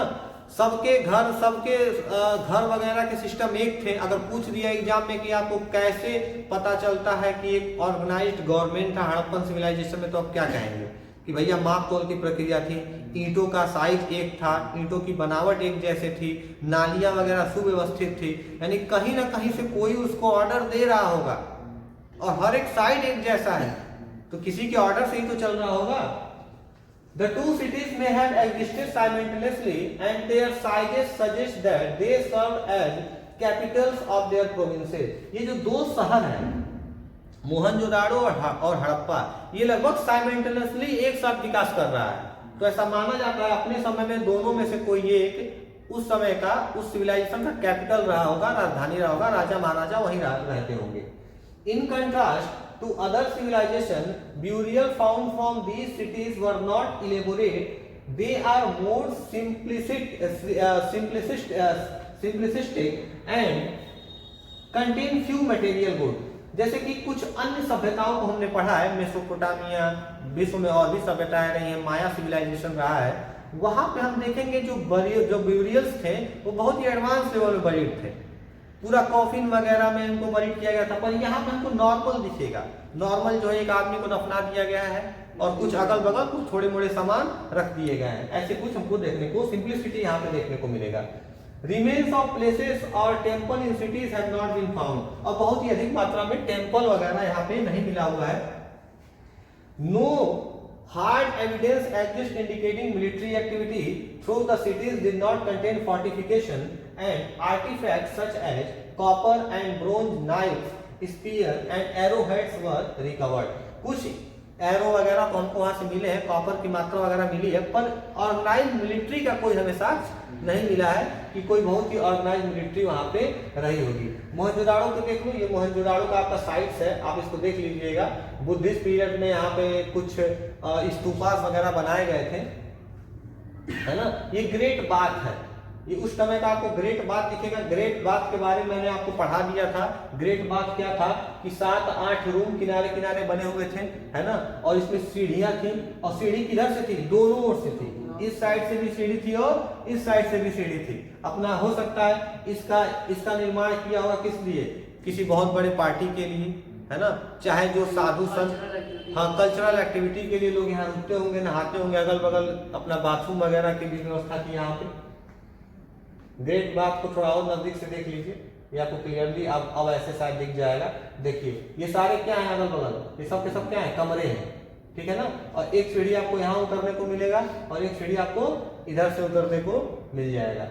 [SPEAKER 1] सबके घर वगैरह के सिस्टम एक थे। अगर पूछ दिया एग्जाम में कि आपको कैसे पता चलता है कि एक ऑर्गेनाइज्ड गवर्नमेंट था हड़प्पन सिविलाइजेशन में, तो आप क्या कहेंगे कि भैया माप तोल की प्रक्रिया थी, ईंटों का साइज एक था, ईंटों की बनावट एक जैसे थी, नालियां वगैरह सुव्यवस्थित थी, यानी कहीं ना कहीं से कोई उसको ऑर्डर दे रहा होगा, और हर एक साइड एक जैसा है, तो किसी के ऑर्डर से ही तो चल रहा होगा। The two cities may have existed simultaneously and their sizes suggest that they served as capitals of their provinces. ये जो दो शहर हैं मोहनजोदाड़ो और हड़प्पा, ये लगभग साइमल्टेनियसली एक साथ विकास कर रहा है। तो ऐसा माना जाता है अपने समय में दोनों में से कोई एक उस समय का, उस सिविलाइजेशन का कैपिटल रहा होगा, राजधानी रहा होगा, राजा महाराजा वहीं रहते होंगे। In contrast to other civilization, burial found from these cities were not elaborate, they are more simplistic and contain few material good। जैसे कि कुछ अन्य सभ्यताओं को हमने पढ़ा है, मेसोपोटामिया, विश्व में और भी सभ्यताएं रही हैं, माया सिविलाइजेशन रहा है, वहां पे हम देखेंगे जो ब्यूरियल्स थे वो बहुत ही एडवांस लेवल में बरीड थे, पूरा कॉफिन वगैरह में इनको बरीड किया गया था। पर यहाँ पे हमको नॉर्मल दिखेगा, नॉर्मल जो है एक आदमी को दफना दिया गया है और कुछ अगल बगल कुछ थोड़े मोड़े सामान रख दिए गए हैं, ऐसे कुछ हमको देखने को, सिंप्लिसिटी यहाँ पे देखने को मिलेगा। रिमेन्स ऑफ प्लेसेस और temple in cities have not been found, और बहुत ही अधिक मात्रा में टेम्पल वगैरह यहाँ पे नहीं मिला हुआ है। No hard evidence exists indicating military activity through the cities did not contain fortification, and artifacts such as copper and bronze knives, spear and arrowheads were recovered। कुछ एरो वगैरह तो हमको वहां से मिले हैं, कॉपर की मात्रा वगैरह मिली है, पर ऑर्गेनाइज मिलिट्री का कोई हमें साक्ष्य नहीं मिला है कि कोई बहुत ही ऑर्गेनाइज मिलिट्री वहां पे रही होगी। मोहनजोदाड़ो को देख लो, ये मोहनजोदाड़ो का आपका साइट्स है, आप इसको देख लीजिएगा। बुद्धिस्ट पीरियड में यहाँ पे कुछ स्तूपास वगैरह बनाए गए थे, है ना। ये ग्रेट बाथ है, ये उस समय का आपको ग्रेट बाथ दिखेगा। ग्रेट बाथ के बारे में मैंने आपको पढ़ा दिया था। ग्रेट बाथ क्या था कि 7-8 रूम किनारे किनारे बने हुए थे, है ना, और इसमें सीढ़ियां थी, और सीढ़ी किधर से थी, दोनों ओर से थी, इस साइड से भी सीढ़ी थी और इस साइड से भी सीढ़ी थी। अपना हो सकता है इसका निर्माण किया होगा किस लिए, किसी बहुत बड़े पार्टी के लिए, है ना, चाहे जो साधु संत, हाँ, कल्चरल एक्टिविटी के लिए लोग यहाँ रुकते होंगे, नहाते होंगे, अगल बगल अपना बाथरूम वगैरह की भी व्यवस्था थी यहाँ पे। ग्रेट बाथ को थोड़ा और नजदीक से देख लीजिए, ये आपको क्लियरली अब ऐसे शायद दिख जाएगा। देखिए ये सारे क्या है अगल बगल, ये सब के सब क्या है, कमरे हैं, ठीक है ना। और एक सीढ़ी आपको यहाँ उतरने को मिलेगा और एक सीढ़ी आपको इधर से उतरने को मिल जाएगा।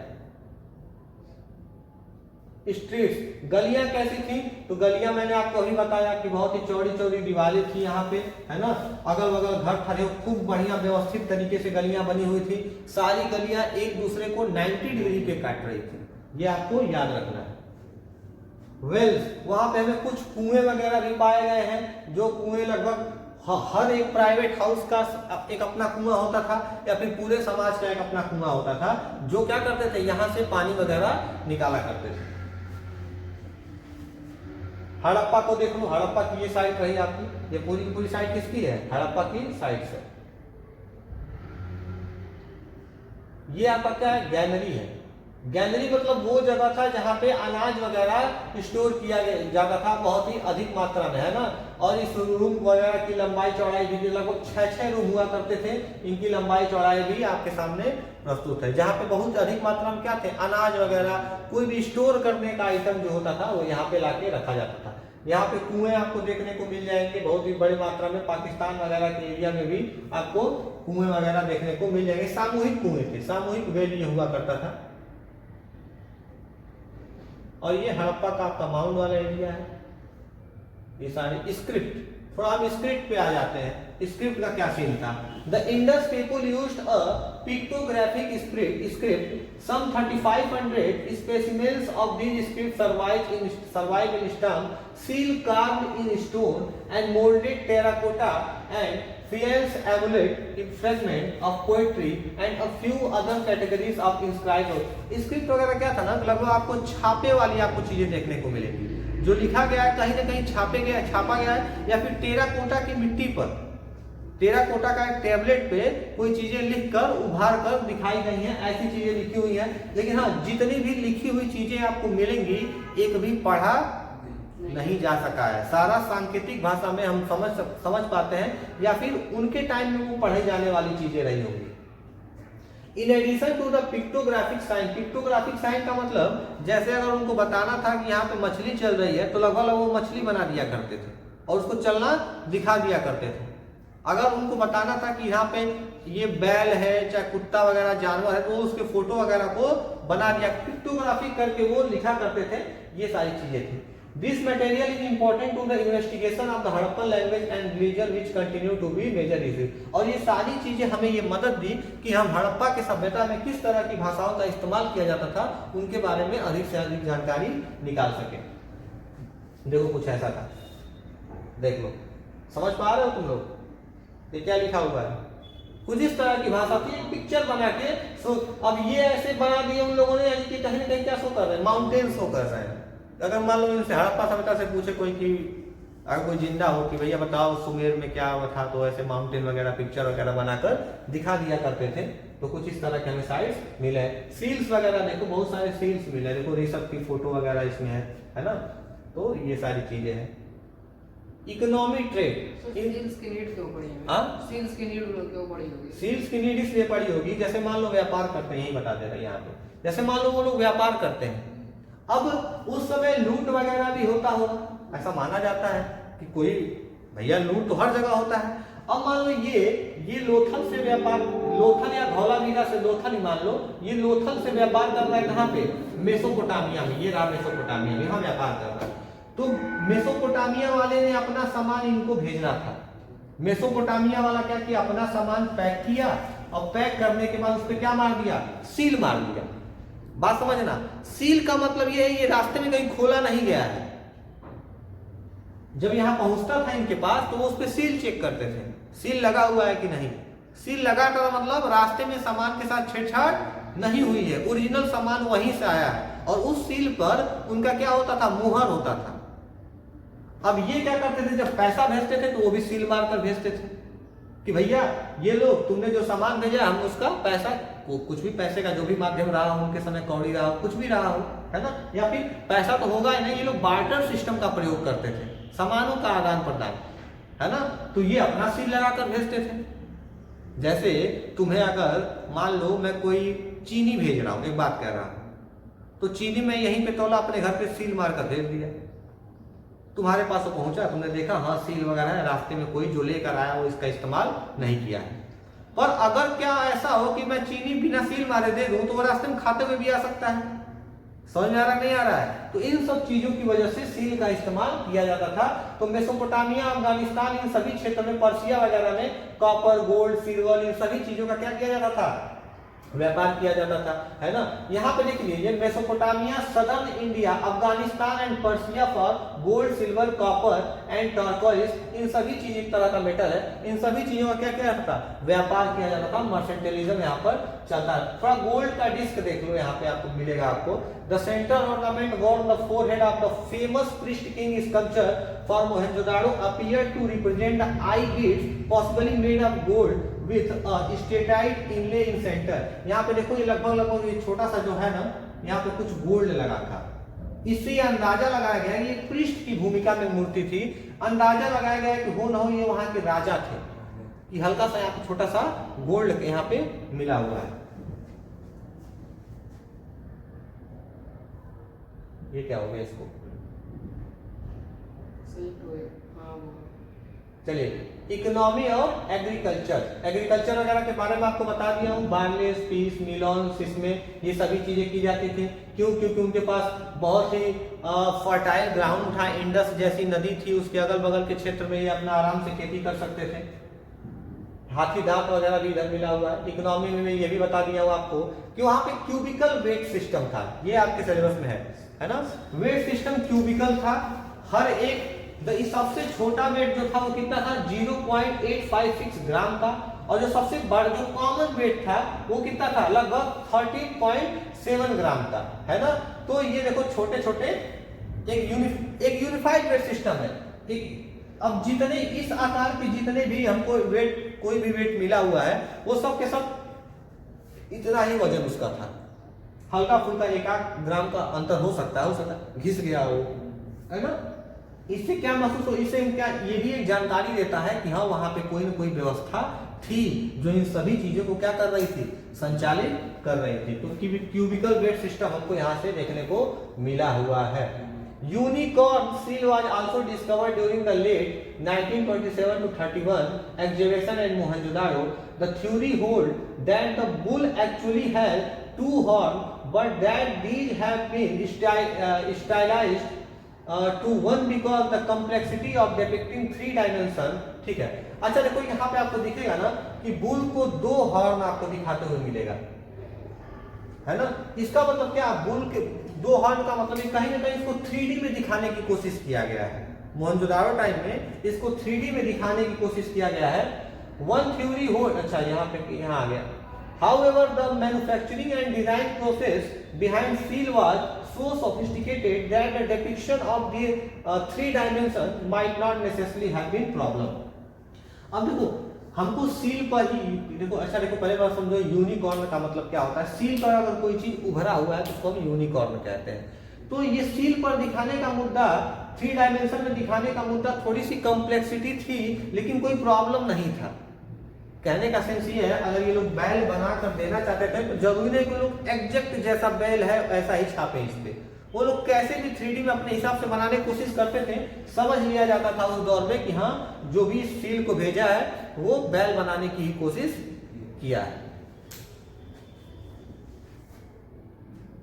[SPEAKER 1] स्ट्रीट्स, गलियां कैसी थी, तो गलियां मैंने आपको अभी बताया कि बहुत ही चौड़ी चौड़ी दीवारें थी यहाँ पे, है ना, अगल बगल घर खड़े, खूब बढ़िया व्यवस्थित तरीके से गलियां बनी हुई थी। सारी गलियां एक दूसरे को 90 डिग्री पे काट रही थी, ये आपको याद रखना है। वेल्स, वहां पे हमें कुछ कुएं वगैरह भी पाए गए हैं, जो कुएं लगभग हर एक प्राइवेट हाउस का एक अपना कुआं होता था, या फिर पूरे समाज का एक अपना कुआं होता था, जो क्या करते थे, यहाँ से पानी वगैरह निकाला करते थे। हड़प्पा को देख लो, हड़प्पा की ये साइट रही आपकी, ये पूरी की पूरी साइट किसकी है, हड़प्पा की साइट है। ये आपका क्या है, गैलरी है। गैलरी मतलब वो जगह था जहां पे अनाज वगैरह स्टोर किया जाता था बहुत ही अधिक मात्रा में, है ना। और इस रूम वगैरह की लंबाई चौड़ाई भी लगभग 6 रूम हुआ करते थे, इनकी लंबाई चौड़ाई भी आपके सामने प्रस्तुत है, जहाँ पे बहुत अधिक मात्रा में क्या थे, अनाज वगैरह, कोई भी स्टोर करने का आइटम जो होता था वो यहाँ पे लाके रखा जाता था। यहाँ पे कुएं आपको देखने को मिल जाएंगे बहुत ही बड़ी मात्रा में। पाकिस्तान वगैरह के एरिया में भी आपको कुएं वगैरह देखने को मिल जाएंगे। सामूहिक कुएं थे, सामूहिक वेल ये हुआ करता था। और ये हड़प्पा का आपका माउंट वाला एरिया है। ये सारे स्क्रिप्ट, थोड़ा हम स्क्रिप्ट पे आ जाते हैं। स्क्रिप्ट का क्या सीन था? The Indus people used a pictographic script. Some 3500 specimens of these script survive in stamp, seal carved in stone and molded terracotta and faience amulet in fragment of poetry and a few other categories of inscribed। Script वगैरह क्या था ना, लगभग आपको छापे वाली आपको चीजें देखने को मिलेंगी। जो लिखा गया है कहीं ना कहीं छापा गया है, या फिर टेराकोटा की मिट्टी पर, टेराकोटा का एक टैबलेट पे कोई चीजें लिखकर उभार कर दिखाई गई हैं, ऐसी चीजें लिखी हुई हैं। लेकिन हाँ, जितनी भी लिखी हुई चीजें आपको मिलेंगी एक भी पढ़ा नहीं जा सका है। सारा सांकेतिक भाषा में हम समझ पाते हैं, या फिर उनके टाइम में वो पढ़े जाने वाली चीजें रही होंगी। In addition to the pictographic sign, pictographic sign का मतलब जैसे अगर उनको बताना था कि यहाँ पे मछली चल रही है तो लगभग वो मछली बना दिया करते थे और उसको चलना दिखा दिया करते थे। अगर उनको बताना था कि यहाँ पे ये बैल है चाहे कुत्ता वगैरह जानवर है तो उसके फोटो वगैरह को बना दिया, पिक्टोग्राफी करके वो लिखा करते थे। ये सारी चीजें थी। This material is important to the investigation of the Harappan language and religion which continue to be major issue। और ये सारी चीजें हमें ये मदद दी कि हम हड़प्पा के सभ्यता में किस तरह की भाषाओं का इस्तेमाल किया जाता था उनके बारे में अधिक से अधिक जानकारी निकाल सके। देखो कुछ ऐसा था, देख लो, समझ पा रहे हो तुम लोग? ये क्या लिखा हुआ है? कुछ इस तरह की भाषा थी। एक पिक्चर बना के अब ये ऐसे बना दिए उन लोगों ने, यानी कि कहीं ना कहीं क्या शो कर रहे हैं, माउंटेन शो कर रहे हैं। अगर मान लो इनसे हड़प्पा सभ्यता से पूछे कोई कि अगर कोई जिंदा हो कि भैया बताओ सुमेर में क्या हुआ था, तो ऐसे माउंटेन वगैरह पिक्चर वगैरह बनाकर दिखा दिया करते थे। तो कुछ इस तरह के हमें साइट्स मिले। सील्स वगैरह देखो, बहुत सारे सील्स मिले, देखो ऋषभ की फोटो वगैरह इसमें है ना। तो ये सारी चीजें हैं। इकोनॉमिक ट्रेड,
[SPEAKER 2] सील्स की नीड क्यों पड़ी है?
[SPEAKER 1] हाँ,
[SPEAKER 2] सील्स की नीड क्यों पड़ी होगी?
[SPEAKER 1] सील्स की नीड इसलिए पड़ी होगी, जैसे मान लो व्यापार करते हैं, यही बता दे रहा है यहाँ पे, जैसे मान लो वो लोग व्यापार करते हैं, अब उस समय लूट वगैरह भी होता होगा, ऐसा माना जाता है कि कोई भैया लूट तो हर जगह होता है। अब मान लो ये लोथल से व्यापार, लोथल या धौलावीरा से, लोथल ही मान लो, ये लोथल से व्यापार कर रहा है कहाँ पे? मेसोपोटामिया में। ये रहा मेसोपोटामिया में, यहाँ व्यापार कर रहा है। तो मेसोपोटामिया वाले ने अपना सामान इनको भेजना था। मेसोपोटामिया वाला क्या किया, अपना सामान पैक किया और पैक करने के बाद उस पर क्या मार दिया? सील मार दिया। बात समझना, सील का मतलब ये है ये रास्ते में कहीं खोला नहीं गया है। जब यहां पहुंचता था इनके पास तो वो उस पर सील चेक करते थे, सील लगा हुआ है कि नहीं। सील लगा का मतलब रास्ते में सामान के साथ छेड़छाड़ नहीं हुई है, ओरिजिनल सामान वहीं से आया है। और उस सील पर उनका क्या होता था? मुहर होता था। अब ये क्या करते थे, जब पैसा भेजते थे तो वो भी सील मार कर भेजते थे कि भैया ये लो, तुमने जो सामान भेजा हम उसका पैसा, कुछ भी पैसे का जो भी माध्यम रहा हो उनके समय, कौड़ी रहा हो, कुछ भी रहा हो, है ना, या फिर पैसा तो होगा ही नहीं। ये लोग बार्टर सिस्टम का प्रयोग करते थे, सामानों का आदान प्रदान, है ना। तो ये अपना सील लगाकर भेजते थे। जैसे तुम्हें अगर मान लो मैं कोई चीनी भेज रहा हूं, एक बात कह रहा हूं, तो चीनी मैं यहीं पे तोला, अपने घर पे सील मार कर भेज दिया, तुम्हारे पास वो पहुंचा, तुमने देखा हाँ सील वगैरह है, रास्ते में कोई जो लेकर आया वो इसका इस्तेमाल नहीं किया है। पर अगर क्या ऐसा हो कि मैं चीनी बिना सील मारे दे दूं तो वो रास्ते में खाते हुए भी आ सकता है। समझ में आ रहा नहीं आ रहा है? तो इन सब चीजों की वजह से सील का इस्तेमाल किया जाता था। तो मेसोपोटामिया, अफगानिस्तान, इन सभी क्षेत्रों में, पर्सिया वगैरह में कॉपर, गोल्ड, सिल्वर, इन सभी चीजों का क्या किया जाता था? व्यापार किया जाता था, है ना। यहाँ पे देख लीजिए, Mesopotamia, southern India, Afghanistan and Persia for gold, silver, copper and turquoise, इन सभी चीज एक तरह का मेटल है, इन सभी चीजों का क्या किया जाता था? व्यापार किया जाता था। मर्सेंटेलिज्म यहाँ पर चलता है। थोड़ा गोल्ड का डिस्क देख लो, यहाँ पे आपको मिलेगा आपको। The central ornament gone the forehead of the famous priest king sculpture for Mohenjodaro appear to represent the eye gift possibly made of gold with steatite inlay in centre. यहाँ पे देखो ये लगभग ये छोटा सा जो है ना, यहाँ पे कुछ गोल्ड लगा था। इससे ये अंदाजा लगाया गया ये पृष्ठ की भूमिका में मूर्ति थी। अंदाजा लगाया गया कि हो ना हो ये वहां के राजा थे। ये हल्का सा यहाँ पे छोटा सा गोल्ड यहाँ पे मिला हुआ है। ये क्या हो गया इसको?
[SPEAKER 2] सेल्फ हुए, हाँ वो।
[SPEAKER 1] चलिए, इकोनॉमी ऑफ एग्रीकल्चर, एग्रीकल्चर वगैरह के बारे में आपको बता दिया हूँ। बार्ले, पीस, मिलोन, इसमें ये सभी चीजें की जाती थी। क्यों? क्योंकि उनके पास बहुत ही फर्टाइल ग्राउंड था, इंडस जैसी नदी थी, उसके अगल बगल के क्षेत्र में ये अपना आराम से खेती कर सकते थे। हाथी दांत वगैरह भी इधर मिला हुआ है। इकोनॉमी में ये भी बता दिया हूँ आपको कि वहां पे क्यूबिकल वेट सिस्टम था, ये आपके सिलेबस में है ना। वेट सिस्टम क्यूबिकल था, हर एक सबसे छोटा वेट जो था वो कितना था, 0.856 ग्राम था, और जो सबसे बड़ा जो कॉमन वेट था वो कितना था, लगभग 13.7 ग्राम था, है ना। तो ये देखो छोटे छोटे एक यूनिफाइड वेट सिस्टम है। अब जितने इस आकार के जितने भी हमको वेट, कोई भी वेट मिला हुआ है, वो सब के सब इतना ही वजन उसका था। हल्का फुल्का 1-8 ग्राम का अंतर हो सकता है, घिस गया हो, है ना। इससे क्या महसूस हो, इससे क्या ये भी एक जानकारी देता है कि हाँ वहां पे कोई ना कोई व्यवस्था थी जो इन सभी चीजों को क्या कर रही थी, संचालित कर रही थी। तो क्यूबिकल वेट सिस्टम हमको यहाँ से देखने को मिला हुआ है। Unicorn seal was also discovered during the late 1927 to 31 excavation at Mohenjo-daro. The theory hold that the bull actually had 2 horns, but that these have been stylized to 1 because the complexity of depicting 3 dimension। ठीक है, अच्छा देखो यहाँ पे आपको दिखेगा ना कि बुल को 2 हॉर्न आपको दिखाते हुए मिलेगा, है ना। इसका मतलब क्या, बुल के 2 हॉर्न का मतलब कहीं ना कहीं इसको 3D में दिखाने की कोशिश किया गया है। मोहनजोदारो टाइम में इसको 3D में दिखाने की कोशिश किया गया है। वन थ्योरी हो, अच्छा यहाँ आ गया। However, the manufacturing and design process behind seal was so sophisticated that the depiction of the 3 dimensions might not necessarily have been problem। अब देखो हमको सील पर ही देखो, अच्छा देखो पहले बार समझो यूनिकॉर्न का मतलब क्या होता है। सील पर अगर कोई चीज उभरा हुआ है तो उसको हम यूनिकॉर्न कहते हैं। तो ये सील पर दिखाने का मुद्दा, 3 डायमेंशन में दिखाने का मुद्दा, थोड़ी सी कॉम्प्लेक्सिटी थी लेकिन कोई प्रॉब्लम नहीं था। कहने का सेंस ये है, अगर ये लोग बैल बना कर देना चाहते थे तो जरूरी नहीं कि लोग एग्जैक्ट जैसा बैल है ऐसा ही छापे इस पे। वो लोग कैसे भी 3D में अपने हिसाब से बनाने की कोशिश करते थे। समझ लिया जाता था उस दौर में कि हाँ जो भी सील को भेजा है वो बैल बनाने की ही कोशिश किया है।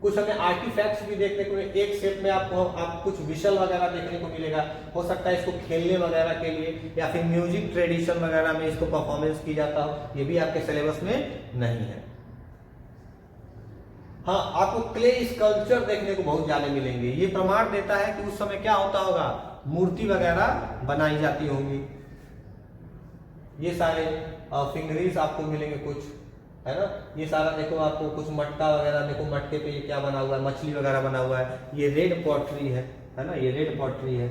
[SPEAKER 1] कुछ हमें आर्टिफैक्ट्स भी देखने को, एक सेट में आपको कुछ विशल वगैरह देखने को मिलेगा। हो सकता है इसको खेलने वगैरह के लिए या फिर म्यूजिक ट्रेडिशन वगैरह में इसको परफॉर्मेंस की जाता हो, ये भी आपके सिलेबस में नहीं है। हाँ, आपको क्ले स्कल्पचर देखने को बहुत ज्यादा मिलेंगे। ये प्रमाण देता है कि उस समय क्या होता होगा, मूर्ति वगैरह बनाई जाती होंगी। ये सारे फिंगरीज आपको मिलेंगे कुछ, है ना। ये सारा देखो आपको कुछ मटका वगैरह, देखो मटके पे ये क्या बना हुआ है, मछली वगैरह बना हुआ है। ये रेड पॉटरी है ना, ये रेड पॉटरी है।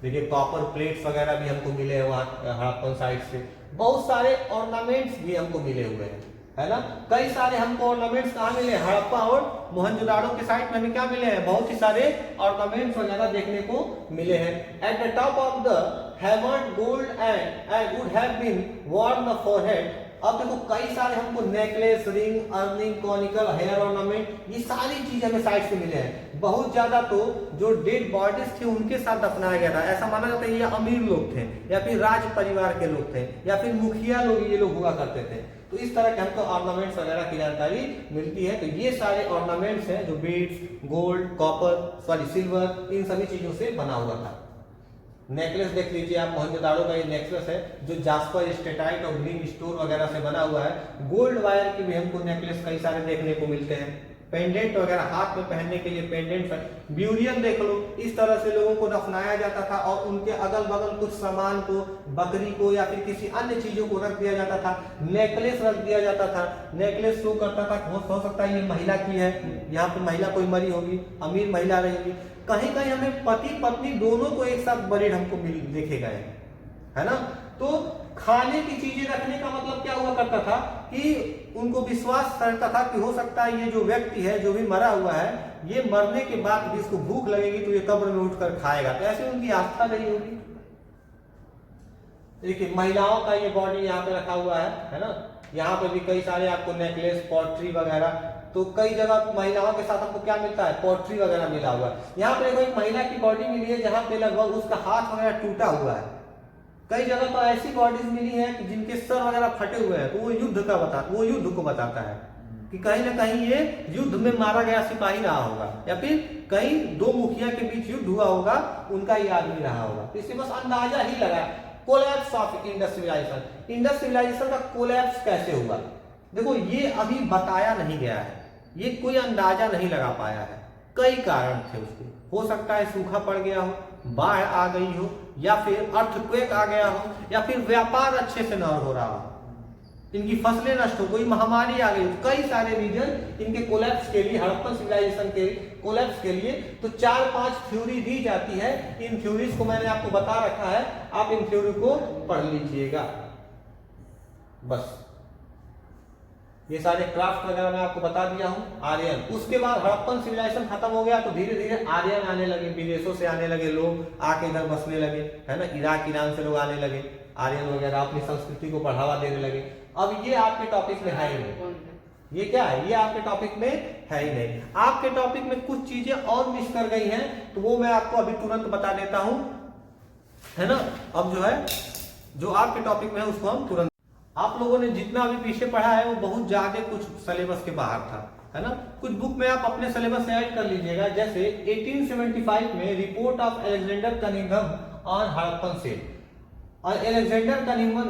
[SPEAKER 1] देखिए कॉपर प्लेट्स वगैरह भी हमको मिले हैं वहाँ हड़प्पन साइड से। बहुत सारे ऑर्नामेंट्स भी हमको मिले हुए हैं, है ना। कई सारे हमको ऑर्नामेंट्स कहाँ मिले हैं, हड़प्पा और मोहनजोदाड़ो के साइड में हमें क्या मिले हैं, बहुत ही सारे ऑर्नामेंट्स वगैरह देखने को मिले हैं। At the top of the hammered gold and wood have been worn the forehead। अब देखो कई सारे हमको necklace, ring, earring, conical, hair ornament, ये सारी चीज हमें साइड से मिले हैं। बहुत ज्यादा तो जो डेड बॉडीज थे उनके साथ दफनाया गया था। ऐसा माना जाता है ये अमीर लोग थे या फिर राज परिवार के लोग थे या फिर मुखिया लोग ये लोग हुआ करते थे। तो इस तरह के हमको ऑर्नामेंट्स वगैरह की जानकारी मिलती है। तो ये सारे ऑर्नामेंट्स हैं जो बीड्स, गोल्ड, कॉपर, सिल्वर, इन सभी चीजों से बना हुआ था। नेकलेस देख लीजिए आप, मोहनजोदाड़ो का ये नेकलेस है जो जास्पर, स्टेटाइट और ग्रीन स्टोन वगैरह से बना हुआ है। गोल्ड वायर के भी हमको नेकलेस कई सारे देखने को मिलते हैं। पेंडेंट वगैरह हाथ में पहनने के लिए पेंडेंट है। ब्यूरियम देख लो, इस तरह से लोगों को दफनाया जाता था और उनके अगल बगल कुछ सामान को, बकरी को या फिर किसी अन्य चीजों को रख दिया जाता था। नेकलेस रख दिया जाता था। नेकलेस शो करता था, हो सकता है ये महिला की है, यहाँ पे महिला कोई मरी होगी, अमीर महिला रहेगी। कहीं कहीं हमें पति पत्नी दोनों को एक साथ बरीड हमको देखे गए, है ना। तो खाने की चीजें रखने का मतलब क्या हुआ करता था कि उनको विश्वास रहता था कि हो सकता है ये जो व्यक्ति है, जो भी मरा हुआ है, ये मरने के बाद भी इसको भूख लगेगी तो ये कब्र में उठकर खाएगा। तो ऐसे उनकी आस्था रही होगी। देखिए महिलाओं का ये बॉडी यहाँ पे रखा हुआ है ना। यहाँ पे भी कई सारे आपको नेकलेस, पॉटरी वगैरह तो कई जगह महिलाओं के साथ हमको क्या मिलता है, पोट्री वगैरह मिला हुआ है। यहाँ पे देखो एक महिला की बॉडी मिली है जहाँ पे लगभग उसका हाथ वगैरह टूटा हुआ है। कई जगह तो ऐसी बॉडीज मिली है कि जिनके सर वगैरह फटे हुए हैं, तो वो युद्ध को बताता है कि कहीं ना कहीं ये युद्ध में मारा गया सिपाही रहा होगा, या फिर कहीं दो मुखिया के बीच युद्ध हुआ होगा, उनका ये आदमी रहा होगा। तो इससे बस अंदाजा ही लगा। Collapse of Indus civilization, Indus civilization का कोलैप्स कैसे हुआ, देखो ये अभी बताया नहीं गया है, ये कोई अंदाजा नहीं लगा पाया है। कई कारण थे उसके, हो सकता है सूखा पड़ गया हो, बाढ़ आ गई हो, या फिर अर्थक्वेक आ गया हो, या फिर व्यापार अच्छे से न हो रहा हो, इनकी फसलें नष्ट हो, कोई महामारी आ गई। कई सारे रीजन इनके कोलैप्स के लिए, हड़प्पन सिविलाइजेशन के कोलैप्स के लिए तो 4-5 थ्योरी दी जाती है। इन थ्योरीज को मैंने आपको बता रखा है, आप इन थ्योरी को पढ़ लीजिएगा। बस ये सारे क्राफ्ट वगैरह मैं आपको बता दिया हूं। आर्यन, उसके बाद हड़प्पन सिविलाइजेशन खत्म हो गया तो धीरे धीरे आर्यन आने लगे, विदेशों से आने लगे लोग, आके इधर बसने लगे, है ना, इराक ईरान से लोग आने लगे, आर्यन वगैरह अपनी संस्कृति को बढ़ावा देने लगे। अब ये आपके टॉपिक में है ही नहीं, ये क्या है, ये आपके टॉपिक में है ही नहीं। आपके टॉपिक में कुछ चीजें और मिस कर गई हैं, तो वो मैं आपको अभी तुरंत बता देता हूं, है ना। अब जो है, जो आपके टॉपिक में है उसको हम तुरंत, आप लोगों ने जितना अभी पीछे पढ़ा है वो बहुत ज्यादा कुछ सिलेबस के बाहर था, है ना। कुछ बुक में आप अपने सिलेबस से ऐड कर लीजिएगा। जैसे 1875 में report of Alexander Cunningham on Harappan seal, और अलेक्जेंडर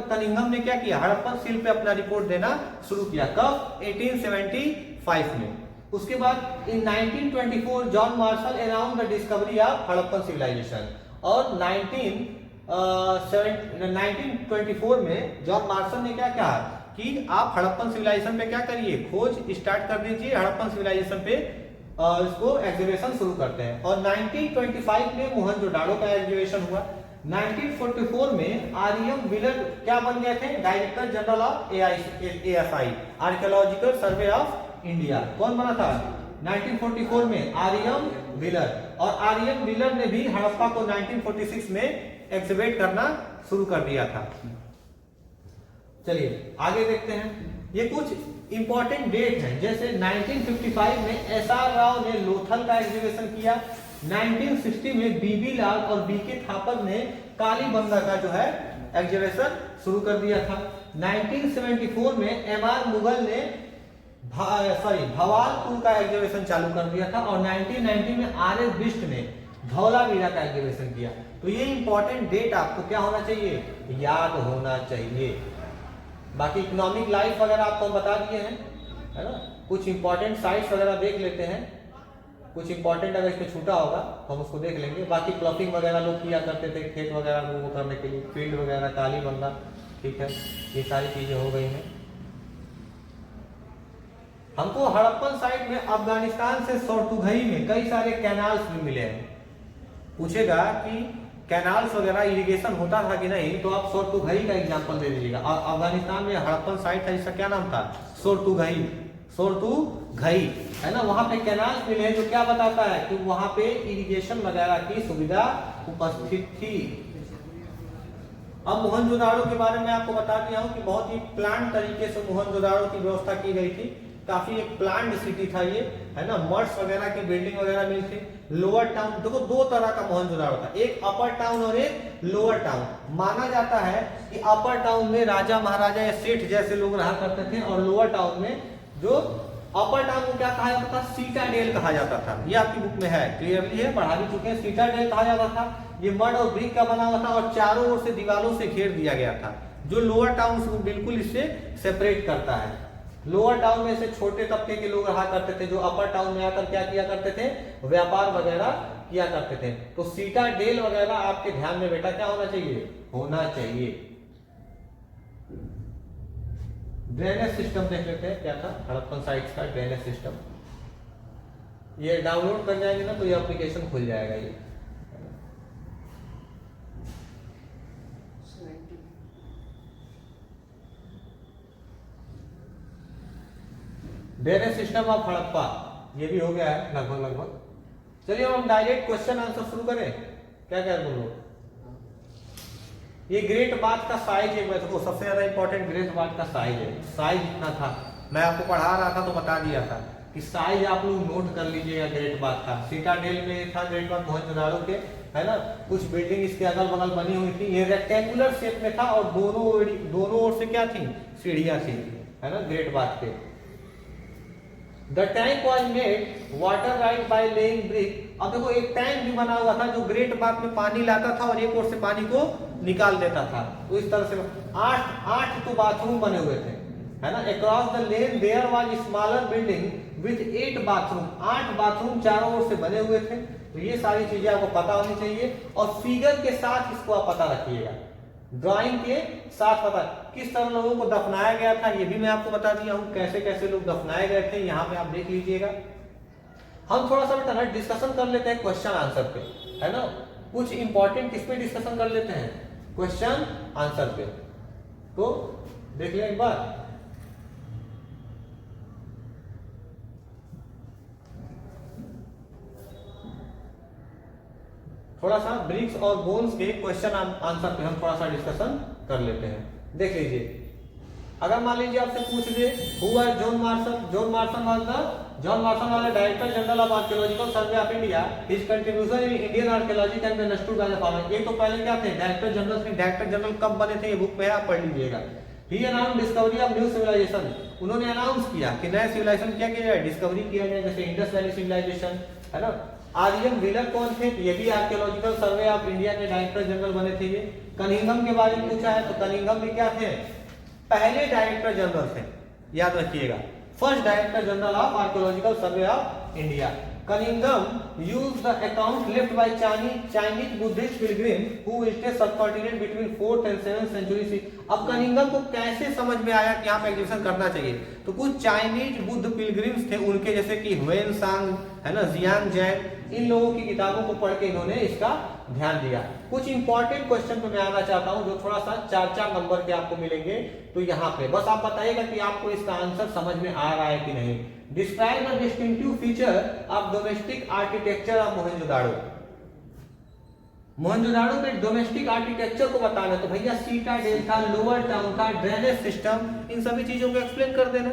[SPEAKER 1] कनिंघम ने क्या किया, हड़प्पन सील पे अपना रिपोर्ट देना शुरू किया। कब, 1875 में। उसके बाद in 1924 John Marshall announce the discovery of Harappan civilization, और 1924 में जॉन मार्शल ने क्या कहा कि आप हड़प्पन सिविलाइजेशन पे क्या करिए, खोज स्टार्ट कर दीजिए, हड़प्पन सिविलाइजेशन पे इसको एग्जीबिशन शुरू करते हैं। और 1925 में मोहनजोदाड़ो का एग्जीबिशन हुआ। 1944 में आरएम विलर क्या बन गए थे, director general of ASI, archaeological survey of India. कौन बना था 1944 में, आरएम विलर। और आरएम विलर ने भी हड़प्पा को 1946 में एक्सहिबिट करना शुरू कर दिया था। चलिए आगे देखते हैं, ये कुछ इंपॉर्टेंट डेट है। जैसे 1955 में SR राव ने लोथल का एग्जीबिशन किया। 1960 में बीबी लाल और बीके थापर ने कालीबंगा का जो है एग्जीबिशन शुरू कर दिया था। 1974 में MR मुगल ने भवालपुर का एग्जीबिशन चालू कर दिया था। और 1990 में RS बिष्ट ने धौलावीरा का एग्जीबिशन किया। तो ये इंपॉर्टेंट डेट आपको क्या होना चाहिए, याद होना चाहिए। बाकी इकोनॉमिक लाइफ वगैरह आपको हम बता दिए हैं, है ना। कुछ इंपॉर्टेंट साइट्स वगैरह देख लेते हैं, कुछ इंपॉर्टेंट अगर इसमें छूटा होगा तो हम उसको देख लेंगे। बाकी प्लॉटिंग वगैरह लोग किया करते थे खेत वगैरह को वो करने के लिए, फील्ड वगैरह, कालीबंगा, ठीक है, ये सारी चीजें हो गई हैं। हमको हड़प्पन साइट में अफगानिस्तान से सोर्टुघई में कई सारे कैनाल्स भी मिले हैं। पूछेगा कि कैनाल्स वगैरह इरिगेशन होता था कि नहीं, तो आप सोर्टुघई का एग्जांपल दे दीजिएगा। और अफगानिस्तान में हड़प्पन साइट था जिसका क्या नाम था, सोर्टुघई, सोर्टुघई, है ना। वहां पे कैनाल्स मिले हैं जो क्या बताता है कि वहां पे इरिगेशन वगैरह की सुविधा उपस्थित थी। अब मोहनजोदाड़ो के बारे में आपको बता दिया हूं कि बहुत ही प्लान तरीके से मोहनजोदाड़ो की व्यवस्था की गई थी। काफी एक प्लान्ड सिटी था ये, है ना। मर्ट्स वगैरह की बिल्डिंग वगैरह मिली थी। लोअर टाउन, देखो दो तरह का मोहनजोदाड़ो था, एक अपर टाउन और एक लोअर टाउन। माना जाता है कि अपर टाउन में राजा महाराजा या सेठ जैसे लोग रहा करते थे, और लोअर टाउन में, जो अपर टाउन को क्या कहा जाता था, सीटाडेल कहा जाता था। ये आपकी बुक में है, क्लियरली है, पढ़ा भी चुके हैं। सीटाडेल कहा जाता था। ये मड और ब्रिक का बना हुआ था और चारों ओर से दीवारों से घेर दिया गया था, जो लोअर टाउन को बिल्कुल इससे सेपरेट करता है। लोअर टाउन में से छोटे तबके के लोग रहा करते थे, जो अपर टाउन में आकर क्या किया करते थे, व्यापार वगैरह किया करते थे। तो सीटाडेल वगैरह आपके ध्यान में बेटा क्या होना चाहिए, होना चाहिए। ड्रेनेज सिस्टम देख लेते हैं क्या था हड़प्पन साइट्स का ड्रेनेज सिस्टम। ये डाउनलोड कर जाएंगे ना तो ये एप्लीकेशन खुल जाएगा। ये ड्रेनेज सिस्टम ऑफ हड़प्पा, ये भी हो गया है लगभग। चलिए हम डायरेक्ट क्वेश्चन आंसर शुरू करें, क्या कह रहे हो। ये ग्रेट बाथ का साइज है, देखो सबसे ज्यादा इंपॉर्टेंट ग्रेट बाथ का साइज है। साइज इतना था, मैं आपको पढ़ा रहा था तो बता दिया था। कि साइज आप लोग नोट कर लीजिएगा ग्रेट बाथ का। सिटाडेल में था ग्रेट बाथ मोहनजोदाड़ो के, है ना। कुछ बिल्डिंग इसके अगल बगल बनी हुई थी, ये रेक्टेंगुलर शेप में था और दोनों ओर से क्या थी, सीढ़ियां थी, है ना, ग्रेट बाथ के। The tank was made water right by laying brick। अब देखो एक टैंक भी बना हुआ था जो ग्रेट बाथ में पानी लाता था और एक ओर से पानी को निकाल देता था। तो इस तरह से आठ तो बाथरूम बने हुए थे, है ना। Across the lane there was a smaller building with 8 bathroom। 8 bathroom चारों ओर से बने हुए थे। तो ये सारी चीजें आपको पता होनी चाहिए और फिगर के साथ इसको आप पता रखिएगा, ड्राइंग के साथ पता किस तरह लोगों को दफनाया गया था, ये भी मैं आपको बता दिया हूं, कैसे कैसे लोग दफनाए गए थे, यहाँ पे आप देख लीजिएगा। हम थोड़ा सा बेटा डिस्कशन कर लेते हैं क्वेश्चन आंसर पे, है ना। कुछ इंपॉर्टेंट किस पे डिस्कशन कर लेते हैं, क्वेश्चन आंसर पे। तो देख लें एक बार, थोड़ा सा ब्रिक्स और बोन्स के क्वेश्चन आंसर पे हम थोड़ा सा डिस्कशन कर लेते हैं। देख लीजिए, अगर मान लीजिए आपसे पूछ दे who are John Marshall. John Marshall was director general of archaeological survey of India. His contribution in Indian archaeology can be understood by the following. ये तो पहले क्या थे, डायरेक्टर जनरल थे। डायरेक्टर जनरल कब बने थे, ये बुक में है, आप पढ़ लीजिएगा। He announce discovery of new civilisation. उन्होंने अनाउंस किया कि नया सिविलाइजेशन क्या किया जाए, डिस्कवरी किया जाए, जैसे इंडस वैली सिविलाइजेशन, है ना। आर्यन व्हीलर कौन थे, ये भी आर्कियोलॉजिकल सर्वे ऑफ इंडिया के डायरेक्टर जनरल बने थे ये। कनिंघम के बारे में पूछा है, तो कनिंघम भी क्या थे, पहले डायरेक्टर जनरल थे, याद रखिएगा, first director general of archaeological survey of India. Cunningham used the account left by Chinese Buddhist pilgrim who visited subcontinent between 4th and 7th century। अब कनिंघम को कैसे समझ में आया कि यहाँ पे एग्जीबिशन करना चाहिए, तो कुछ चाइनीज बुद्ध पिलग्रिम्स थे उनके, जैसे कि ह्वेन सांग, है ना, जियांग जैन, इन लोगों की किताबों को पढ़ के इन्होंने इसका ध्यान दिया। कुछ इंपॉर्टेंट क्वेश्चन पे मैं आना चाहता हूं जो थोड़ा सा 4-4 नंबर के आपको मिलेंगे। तो यहाँ पे बस आप बताइएगा कि आपको इसका आंसर समझ में आ रहा है कि नहीं। Describe the distinctive feature of domestic architecture of Mohenjodaro. Mohenjodaro के डोमेस्टिक आर्किटेक्चर को बताना, तो भैया सीटाडेल था, लोअर टाउन था, ड्रेनेज सिस्टम, इन सभी चीजों को एक्सप्लेन कर देना।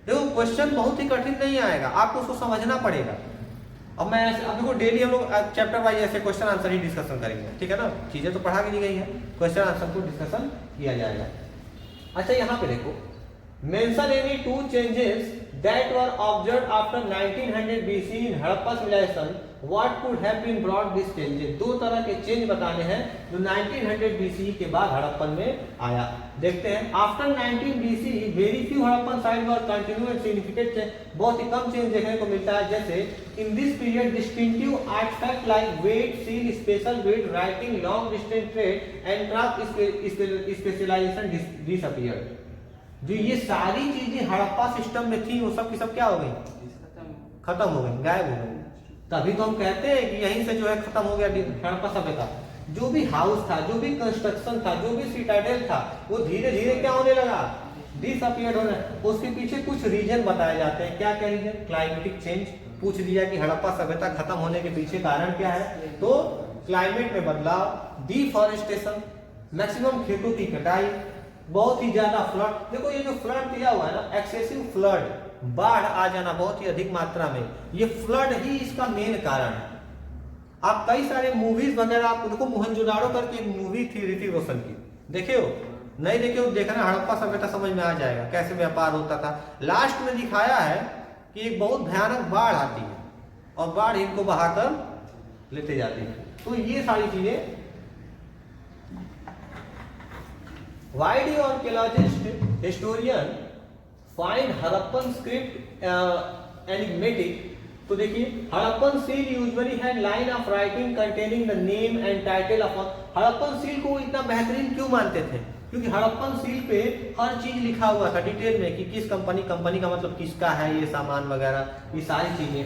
[SPEAKER 1] देखो क्वेश्चन बहुत ही कठिन नहीं आएगा, आपको उसको समझना पड़ेगा। अब मैं अब देखो डेली हम लोग चैप्टर वाइज ऐसे क्वेश्चन आंसर ही डिस्कशन करेंगे, ठीक है ना। चीजें तो पढ़ा के दी गई है, क्वेश्चन आंसर को डिस्कशन किया जाएगा। अच्छा यहाँ पे देखो, mention any 2 changes that were observed after 1900 BC in Harappa civilization, what could have been brought this changes. 2 तरह के चेंज बताने हैं जो 1900 BC के बाद हड़प्पन में आया। देखते हैं, after 19 BC very few Harappan site were continue and significant, बहुत ही कम चेंज देखने को मिलता है। जैसे in this period distinctive artifact like weight seal, special weight, writing, long distance trade and craft specialization disappeared. जो ये सारी चीजें हड़प्पा सिस्टम में थी वो सब की सब क्या हो गई, खत्म हो गई, गायब हो गई। तभी तो हम कहते हैं कि यहीं से जो है खत्म हो गया हड़प्पा सभ्यता। जो भी हाउस था, जो भी कंस्ट्रक्शन था, जो भी सिटाडेल था, वो धीरे धीरे क्या होने लगा, डिसअपीयर्ड होने। उसके पीछे कुछ रीजन बताए जाते हैं। क्या क्या रीजन, क्लाइमेटिक चेंज पूछ दिया कि हड़प्पा सभ्यता खत्म होने के पीछे कारण क्या है, तो क्लाइमेट में बदलाव, डिफॉरेस्टेशन, मैक्सिमम खेतों की कटाई, बहुत ही ज्यादा फ्लड। देखो ये जो फ्लड दिया हुआ है ना, एक्सेसिव फ्लड, बाढ़ आ जाना बहुत ही अधिक मात्रा में, ये फ्लड ही इसका मेन कारण है। आप कई सारे मूवीज वगैरह आप देखो, मोहनजोदाड़ो करके एक मूवी थी ऋतिक रोशन की, देखे हो, नहीं देखे हो, देखना, हड़प्पा सभ्यता समझ में आ जाएगा कैसे व्यापार होता था। लास्ट में दिखाया है कि एक बहुत भयानक बाढ़ आती है और बाढ़ इनको बहाकर लेते जाती है। तो ये सारी चीजें। Why do archaeologists, historian find Harappan script enigmatic? तो देखिए, Harappan seal usually had line of writing containing the name and title of. Harappan seal को इतना बेहतरीन क्यों मानते थे, क्योंकि हड़प्पन सील पे हर चीज लिखा हुआ था डिटेल में कि किस कंपनी का मतलब किसका है, ये सामान वगैरह, ये सारी चीजें,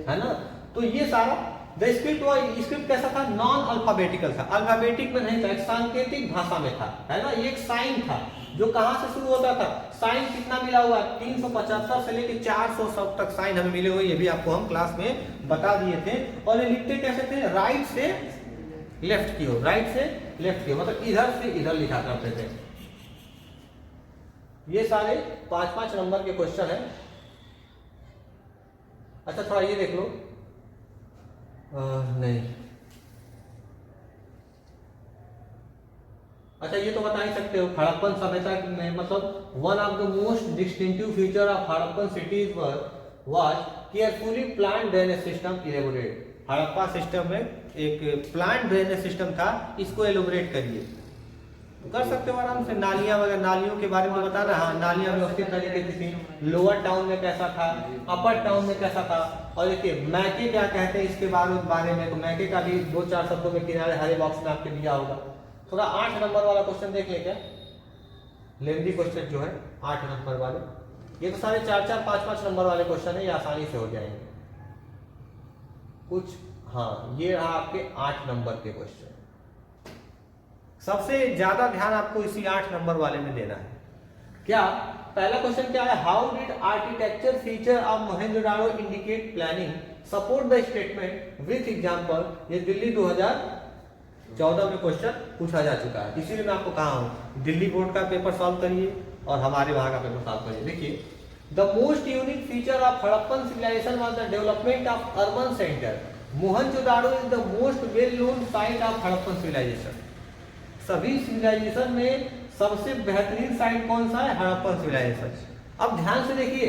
[SPEAKER 1] है ना। तो ये सारा द स्क्रिप्ट कैसा था, नॉन अल्फाबेटिकल था, अल्फाबेटिक में नहीं था, एक सांकेतिक भाषा में था, है ना। ये एक साइन था जो कहां से शुरू होता था, साइन कितना मिला हुआ, 375 से लेकर 400 सब तक साइन हमें मिले हुए, ये भी आपको हम क्लास में बता दिए थे। और ये लिखते कैसे थे, राइट से लेफ्ट की ओर, राइट से लेफ्ट की ओर, मतलब इधर से इधर लिखा करते थे। ये सारे 5-5 नंबर के क्वेश्चन है। अच्छा थोड़ा ये देख लो, नहीं, अच्छा ये तो बता ही सकते हो, हड़प्पन सभ्यता में मतलब one of the most distinctive feature of Harappan cities was carefully planned drainage system elaborate. Harappa system में एक प्लान ड्रेनेज सिस्टम था, इसको एलोबरेट करिए। तो कर सकते हो आराम से, नालियां वगैरह, नालियों के बारे में बता रहा, हाँ नालियां व्यवस्थित तरीके से थी, लोअर टाउन में कैसा था, अपर टाउन में कैसा था। और देखिए मैके क्या कहते हैं इसके बारे में, तो मैके का भी 2-4 शब्दों में किनारे हरे बॉक्स में आपके दिया होगा। थोड़ा 8 नंबर वाला क्वेश्चन देख ले क्या, लेंदी क्वेश्चन जो है 8 नंबर वाले, ये तो सारे 4-4, 5-5 नंबर वाले क्वेश्चन है, ये आसानी से हो जाएंगे कुछ। हाँ ये रहा आपके 8 नंबर के क्वेश्चन। सबसे ज्यादा ध्यान आपको इसी 8 नंबर वाले में देना है। क्या पहला क्वेश्चन क्या है, how did architecture feature of Mohenjo-daro indicate planning, support the statement with example. ये दिल्ली 2014 में क्वेश्चन पूछा जा चुका है, इसीलिए मैं आपको कहा हूं दिल्ली बोर्ड का पेपर सॉल्व करिए और हमारे वहां का पेपर सॉल्व करिए। देखिए, the most unique feature of Harappan civilization was the development of urban centre. Mohenjodaro is the most well known site of Harappan civilization. सभी सिविलाइजेशन में सबसे बेहतरीन साइट कौन सा है, हड़प्पन सिविलाइजेशन। अब ध्यान से देखिए,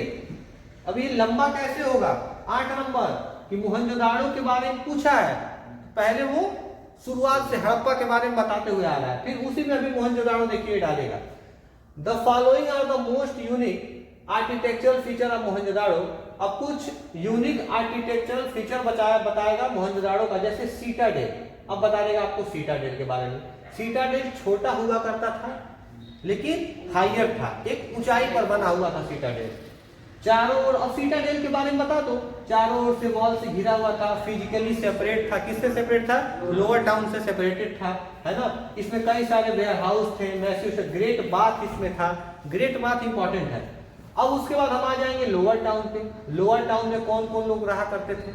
[SPEAKER 1] अब ये लंबा कैसे होगा 8 नंबर कि मोहनजोदारो के बारे में पूछा है, पहले वो शुरुआत से हड़प्पा के बारे में बताते हुए आ रहा है, फिर उसी में अभी मोहनजोदारो देखिए डालेगा। The following are the most unique architectural feature of Mohenjodaro. अब कुछ यूनिक आर्किटेक्चरल फीचर बताएगा मोहनजोदारो का, जैसे सीटाडेल। अब बता देगा आपको सीटाडेल के बारे में। सीटाडेल छोटा हुआ करता था लेकिन हाइयर था, एक ऊंचाई पर बना हुआ था सीटाडेल, चारों ओर। अब सीटाडेल के बारे में बता दो, चारों ओर से वॉल से घिरा हुआ था, फिजिकली सेपरेट था। किससे सेपरेट था, लोअर टाउन से सेपरेटेड था, है ना। इसमें कई सारे वेयर हाउस थे, मैसिव ग्रेट बाथ इसमें था, ग्रेट बाथ इंपॉर्टेंट है। अब उसके बाद हम आ जाएंगे लोअर टाउन पे। लोअर टाउन में कौन कौन लोग रहा करते थे,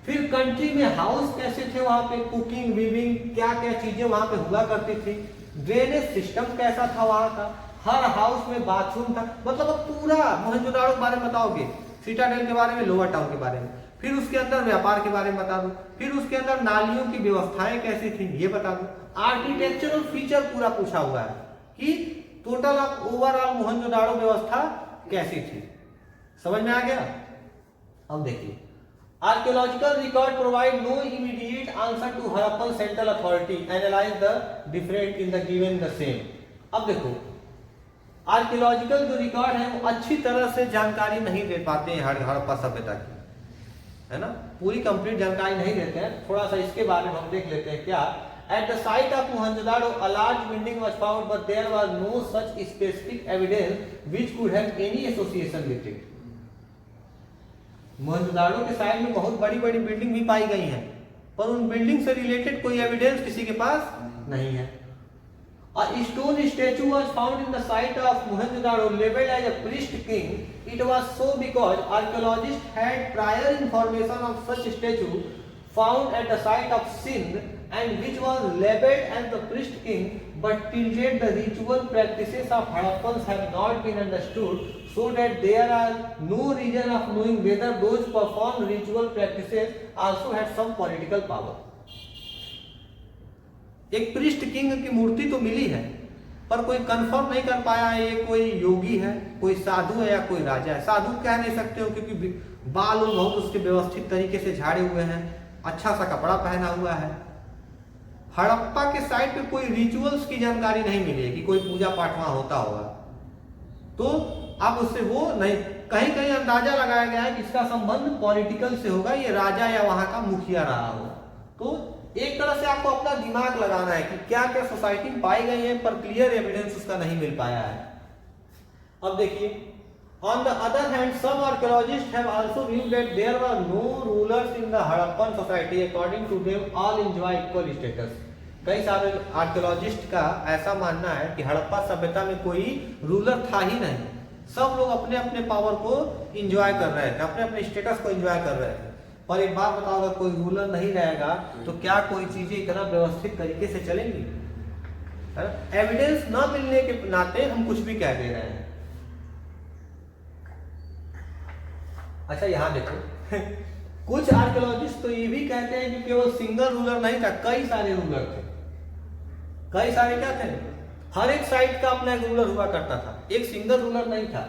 [SPEAKER 1] फिर कंट्री में हाउस कैसे थे, वहां पे कुकिंग वीविंग क्या क्या चीजें वहां पे हुआ करती थी, ड्रेनेज सिस्टम कैसा था वहां का, हर हाउस में बाथरूम था। मतलब अब पूरा मोहनजोदारो के बारे में बताओगे, सीटाडेल के बारे में, लोअर टाउन के बारे में, फिर उसके अंदर व्यापार के बारे में बता दो, फिर उसके अंदर नालियों की व्यवस्थाएं कैसी थी ये बता दो। आर्किटेक्चरल फीचर पूरा पूछा हुआ है कि टोटल ऑफ ओवरऑल मोहनजोदारो व्यवस्था कैसी थी। समझ में आ गया। अब देखिए, archaeological record provide no immediate answer to Harappan central authority analyse the different in the given the same. अब देखो, आर्कियोलॉजिकल जो रिकॉर्ड है वो अच्छी तरह से जानकारी नहीं दे पाते हैं हड़प्पा सभ्यता की, है ना, पूरी कंप्लीट जानकारी नहीं देते हैं। थोड़ा सा इसके बारे में हम देख लेते हैं। क्या, at the site of Mohenjodaro a large building was found but there was no such specific evidence which could have any association with it. Mohenjodaro के साइड में बहुत बड़ी बड़ी बिल्डिंग भी पाई गई हैं, पर उन बिल्डिंग से रिलेटेड कोई एविडेंस किसी के पास नहीं है। A stone statue was found in the site of Mohenjo-daro labeled as a priest king. It was so because archaeologists had prior information of such statue found at the site of Sindh and which was labeled as the priest king, but till date the ritual practices of Hadappans have not been understood, so that there are no reason of knowing whether those performed ritual practices also had some political power. एक प्रिस्ट किंग की मूर्ति तो मिली है, पर कोई कंफर्म नहीं कर पाया है ये कोई योगी है, कोई साधु है या कोई राजा है। साधु कह नहीं सकते हो क्योंकि बाल बहुत उसके व्यवस्थित तरीके से झाड़े हुए हैं, अच्छा सा कपड़ा पहना हुआ है। हड़प्पा के साइड पे कोई रिचुअल्स की जानकारी नहीं मिली है कि कोई पूजा पाठ वहां होता होगा, तो अब उससे वो नहीं, कहीं कहीं अंदाजा लगाया गया है कि इसका संबंध पॉलिटिकल से होगा, ये राजा या वहां का मुखिया रहा होगा। तो एक तरह से आपको अपना दिमाग लगाना है कि क्या क्या सोसाइटी पाई गई है, पर क्लियर एविडेंस उसका नहीं मिल पाया है। अब देखिए, on the other hand some archaeologist have also viewed that there were no rulers in the Harappan society, according to them all enjoy equal status. कई सारे आर्कियोलॉजिस्ट का ऐसा मानना है कि हड़प्पा सभ्यता में कोई रूलर था ही नहीं, सब लोग अपने अपने पावर को एंजॉय कर रहे थे, अपने अपने स्टेटस को एंजॉय कर रहे थे। पर एक बात बताओ, अगर कोई रूलर नहीं रहेगा तो क्या कोई चीजें इतना व्यवस्थित तरीके से चलेंगी? एविडेंस ना मिलने के नाते हम कुछ भी कह दे रहे हैं। अच्छा यहाँ देखो कुछ आर्कियोलॉजिस्ट तो ये भी कहते हैं कि केवल सिंगल रूलर नहीं था, कई सारे रूलर थे। कई सारे क्या थे? हर एक साइड का अपना एक रूलर हुआ करता था, एक सिंगल रूलर नहीं था।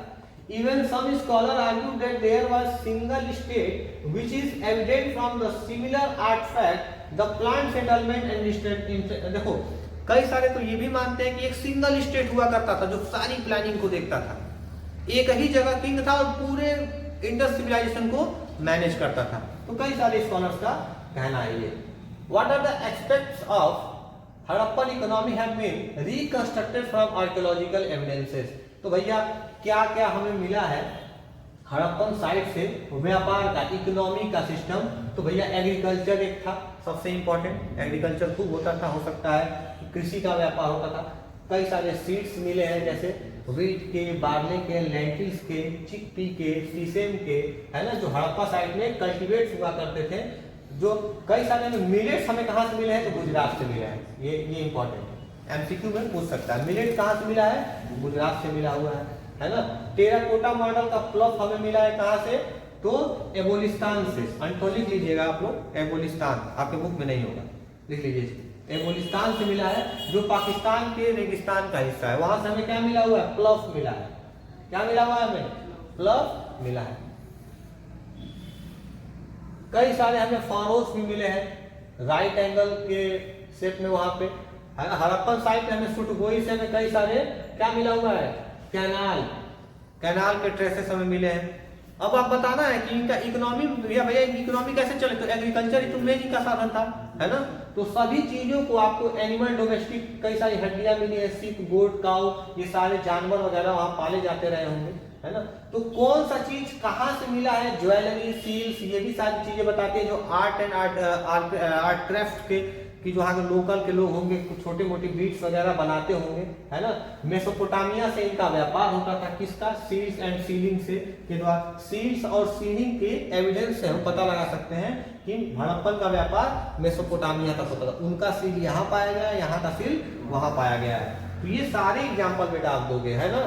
[SPEAKER 1] Even some scholar argue that there was single state, which is evident from the similar artifact, the plant settlement and state. देखो कई सारे तो ये भी मानते हैं कि एक सिंगल स्टेट हुआ करता था जो सारी प्लानिंग को देखता था, एक ही जगह किंग था और पूरे इंडस सिविलाइजेशन को मैनेज करता था। तो कई सारे स्कॉलर्स का कहना है ये। What are the aspects of Harappan economy have been reconstructed from archaeological evidences? तो भैया क्या क्या हमें मिला है हड़प्पन साइट से व्यापार का, इकोनॉमी का सिस्टम? तो भैया एग्रीकल्चर एक था, सबसे इंपॉर्टेंट, एग्रीकल्चर खूब होता था, हो सकता है कृषि का व्यापार होता था। कई सारे सीड्स मिले हैं जैसे व्हीट के, बार्ले के, लेंटिल्स के, चिकपी के, सीसेम के, है ना, जो हड़प्पा साइड में कल्टीवेट हुआ करते थे। जो कई सारे मिलेट्स हमें कहाँ से मिले हैं? तो गुजरात से मिला है। ये इंपॉर्टेंट है, एमसीक्यू में पूछ सकता है। मिलेट कहाँ से मिला है? गुजरात से मिला हुआ है ना। टेराकोटा मॉडल का प्लफ हमें मिला है कहाँ से? तो एबोलिस्तान से। अंटो लिख लीजिएगा आप लोग, एबोलिस्तान आपके बुक में नहीं होगा, लिख लीजिए। एबोलिस्तान से मिला है जो पाकिस्तान के रेगिस्तान का हिस्सा है, वहां से हमें क्या मिला हुआ है? प्लफ मिला है। क्या मिला हुआ है हमें? प्लफ मिला है। कई सारे हमें फारोस भी मिले हैं राइट एंगल के शेप में, वहां पे है ना। हड़प्पन साइट में हमें सुटगोई से हमें कई सारे क्या मिला हुआ है? कैनाल के ट्रेसेस हमें मिले हैं। अब आप बताना है कि इनका इकोनॉमी, भैया इकोनॉमी कैसे चले? तो एग्रीकल्चर तो मेन इनका साधन था, है ना। तो सभी चीजों को आपको एनिमल डोमेस्टिक कई सारी हड्डियां मिली है, सिक, गोट, काऊ, ये सारे जानवर वगैरह वहां पाले जाते रहे होंगे, है ना। तो कौन सा चीज कहाँ से मिला है? ज्वेलरी, सील्स, ये भी सारी चीजें बताते हैं जो आर्ट क्राफ्ट के कि जो वहाँ के लोकल के लोग होंगे कुछ छोटे मोटे बीट्स वगैरह बनाते होंगे, है ना। मेसोपोटामिया से इनका व्यापार होता था, किसका? सील्स एंड सीलिंग से के द्वारा। सील्स और सीलिंग के एविडेंस से हम पता लगा सकते हैं कि हड़प्पन का व्यापार मेसोपोटामिया तक होता था। उनका सील यहाँ पाया गया, यहाँ का सील वहां पाया गया है। तो ये सारे एग्जाम्पल बेटा आप दोगे, है ना।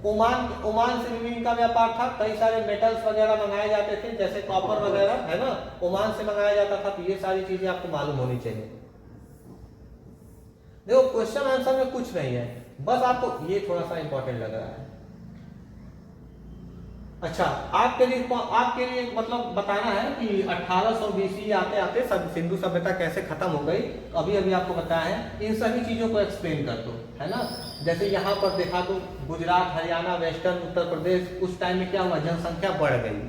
[SPEAKER 1] ओमान से भी इनका व्यापार था, कई सारे मेटल्स वगैरह मंगाए जाते थे जैसे कॉपर वगैरह, है ना, ओमान से मंगाया जाता था। तो ये सारी चीजें आपको मालूम होनी चाहिए। देखो क्वेश्चन आंसर में कुछ नहीं है, बस आपको ये थोड़ा सा इंपॉर्टेंट लग रहा है। अच्छा आपके लिए मतलब बताना है कि 1800 BC आते आते सब सिंधु सभ्यता कैसे खत्म हो गई। अभी अभी आपको बताया है, इन सभी चीजों को एक्सप्लेन कर दो, है ना। जैसे यहाँ पर देखा तो गुजरात, हरियाणा, वेस्टर्न उत्तर प्रदेश, उस टाइम में क्या हुआ? जनसंख्या बढ़ गई।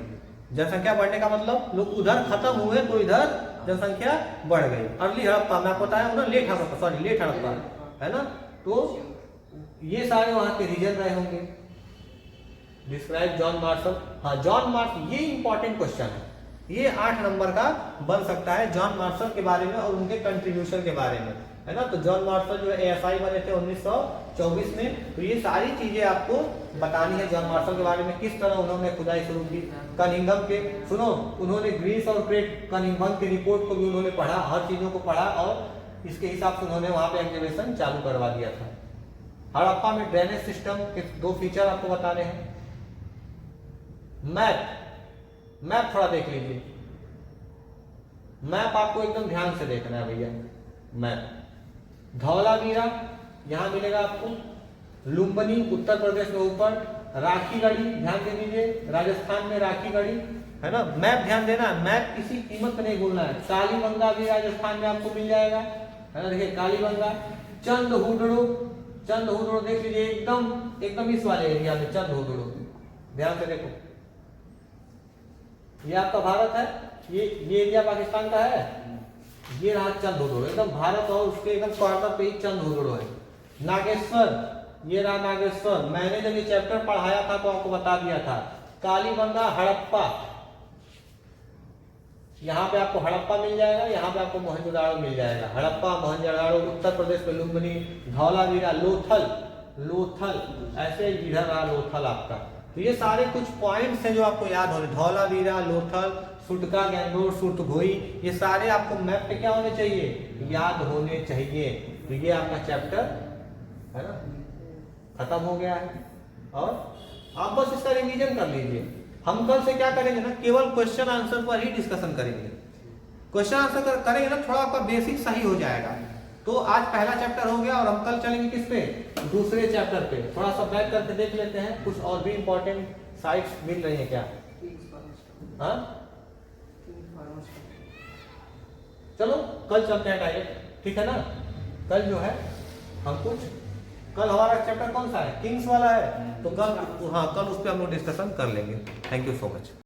[SPEAKER 1] जनसंख्या बढ़ने का मतलब लोग उधर खत्म हुए तो इधर जनसंख्या बढ़ गई। अर्ली हड़प्पा मैं आपको बताया ना, लेट हड़प्पा, है ना। तो ये सारे वहां के रीजन रहे होंगे। Describe John Marshall. हाँ जॉन मार्शल, ये इंपॉर्टेंट क्वेश्चन है, ये 8 नंबर का बन सकता है, जॉन मार्शल के बारे में और उनके कंट्रीब्यूशन के बारे में, है ना। तो जॉन मार्शल जो ASI बने थे 1924 में। तो ये सारी चीजें आपको बतानी है जॉन मार्शल के बारे में, किस तरह उन्होंने खुदाई शुरू की। कनिंघम के सुनो, उन्होंने ग्रीस और ग्रेट कनिंघम की रिपोर्ट को भी उन्होंने पढ़ा, हर चीजों को पढ़ा और इसके हिसाब से उन्होंने वहां पे एक्टिवेशन चालू करवा दिया था। हड़प्पा में ड्रेनेज सिस्टम के 2 फीचर आपको बता रहे हैं। मैप थोड़ा देख लीजिए, मैप आपको एकदम ध्यान से देखना है भैया। मैप धौलावीरा यहां मिलेगा आपको, लुम्बिनी उत्तर प्रदेश में ऊपर, राखीगढ़ी ध्यान दे दीजिए राजस्थान में राखीगढ़ी, है ना। मैप ध्यान देना, मैप किसी कीमत पे नहीं भूलना है। कालीबंगा भी राजस्थान में आपको मिल जाएगा, है ना। देखिए कालीबंगा, चंदहुदड़ो देख लीजिए एकदम इस वाले एरिया में चंदहुदड़ो, ध्यान से देखो। ये आपका भारत है, ये एरिया पाकिस्तान का है। ये रहा चंदहुदड़ो, एकदम भारत और उसके एकदम कॉर्नर पे ही चंदहुदड़ो है। नागेश्वर, ये रहा नागेश्वर, मैंने जब ये चैप्टर पढ़ाया था तो आपको बता दिया था। कालीबंगा, हड़प्पा, यहाँ पे आपको हड़प्पा मिल जाएगा, यहाँ पे आपको मोहनजोदाड़ो मिल जाएगा। हड़प्पा, मोहनजोदाड़ो, उत्तर प्रदेश में लुम्बिनी, धौलावीरा, लोथल, ऐसे इधर रहा लोथल आपका। तो ये सारे कुछ पॉइंट्स हैं जो आपको याद हो रहे। धौलावीरा, लोथल, सुटका, गंगोर, सुटगोई, ये सारे आपको मैप पे क्या होने चाहिए? याद होने चाहिए। तो ये आपका चैप्टर, है ना, खत्म हो गया है और आप बस इसका रिवीजन कर लीजिए। हम कल से क्या करेंगे ना, केवल क्वेश्चन आंसर पर ही डिस्कशन करेंगे। क्वेश्चन आंसर करेंगे ना, थोड़ा आपका बेसिक सही हो जाएगा। तो आज पहला चैप्टर हो गया और हम कल चलेंगे किस पे, दूसरे चैप्टर पे। थोड़ा सा बैक करके देख लेते हैं कुछ और भी इंपॉर्टेंट साइट्स मिल रही है क्या। हाँ चलो कल चलते हैं डायरेक्ट, ठीक है ना। कल जो है हम कुछ, कल हमारा चैप्टर कौन सा है, किंग्स वाला है, तो कल हाँ कल उस पर हम लोग डिस्कशन कर लेंगे। Thank you so much.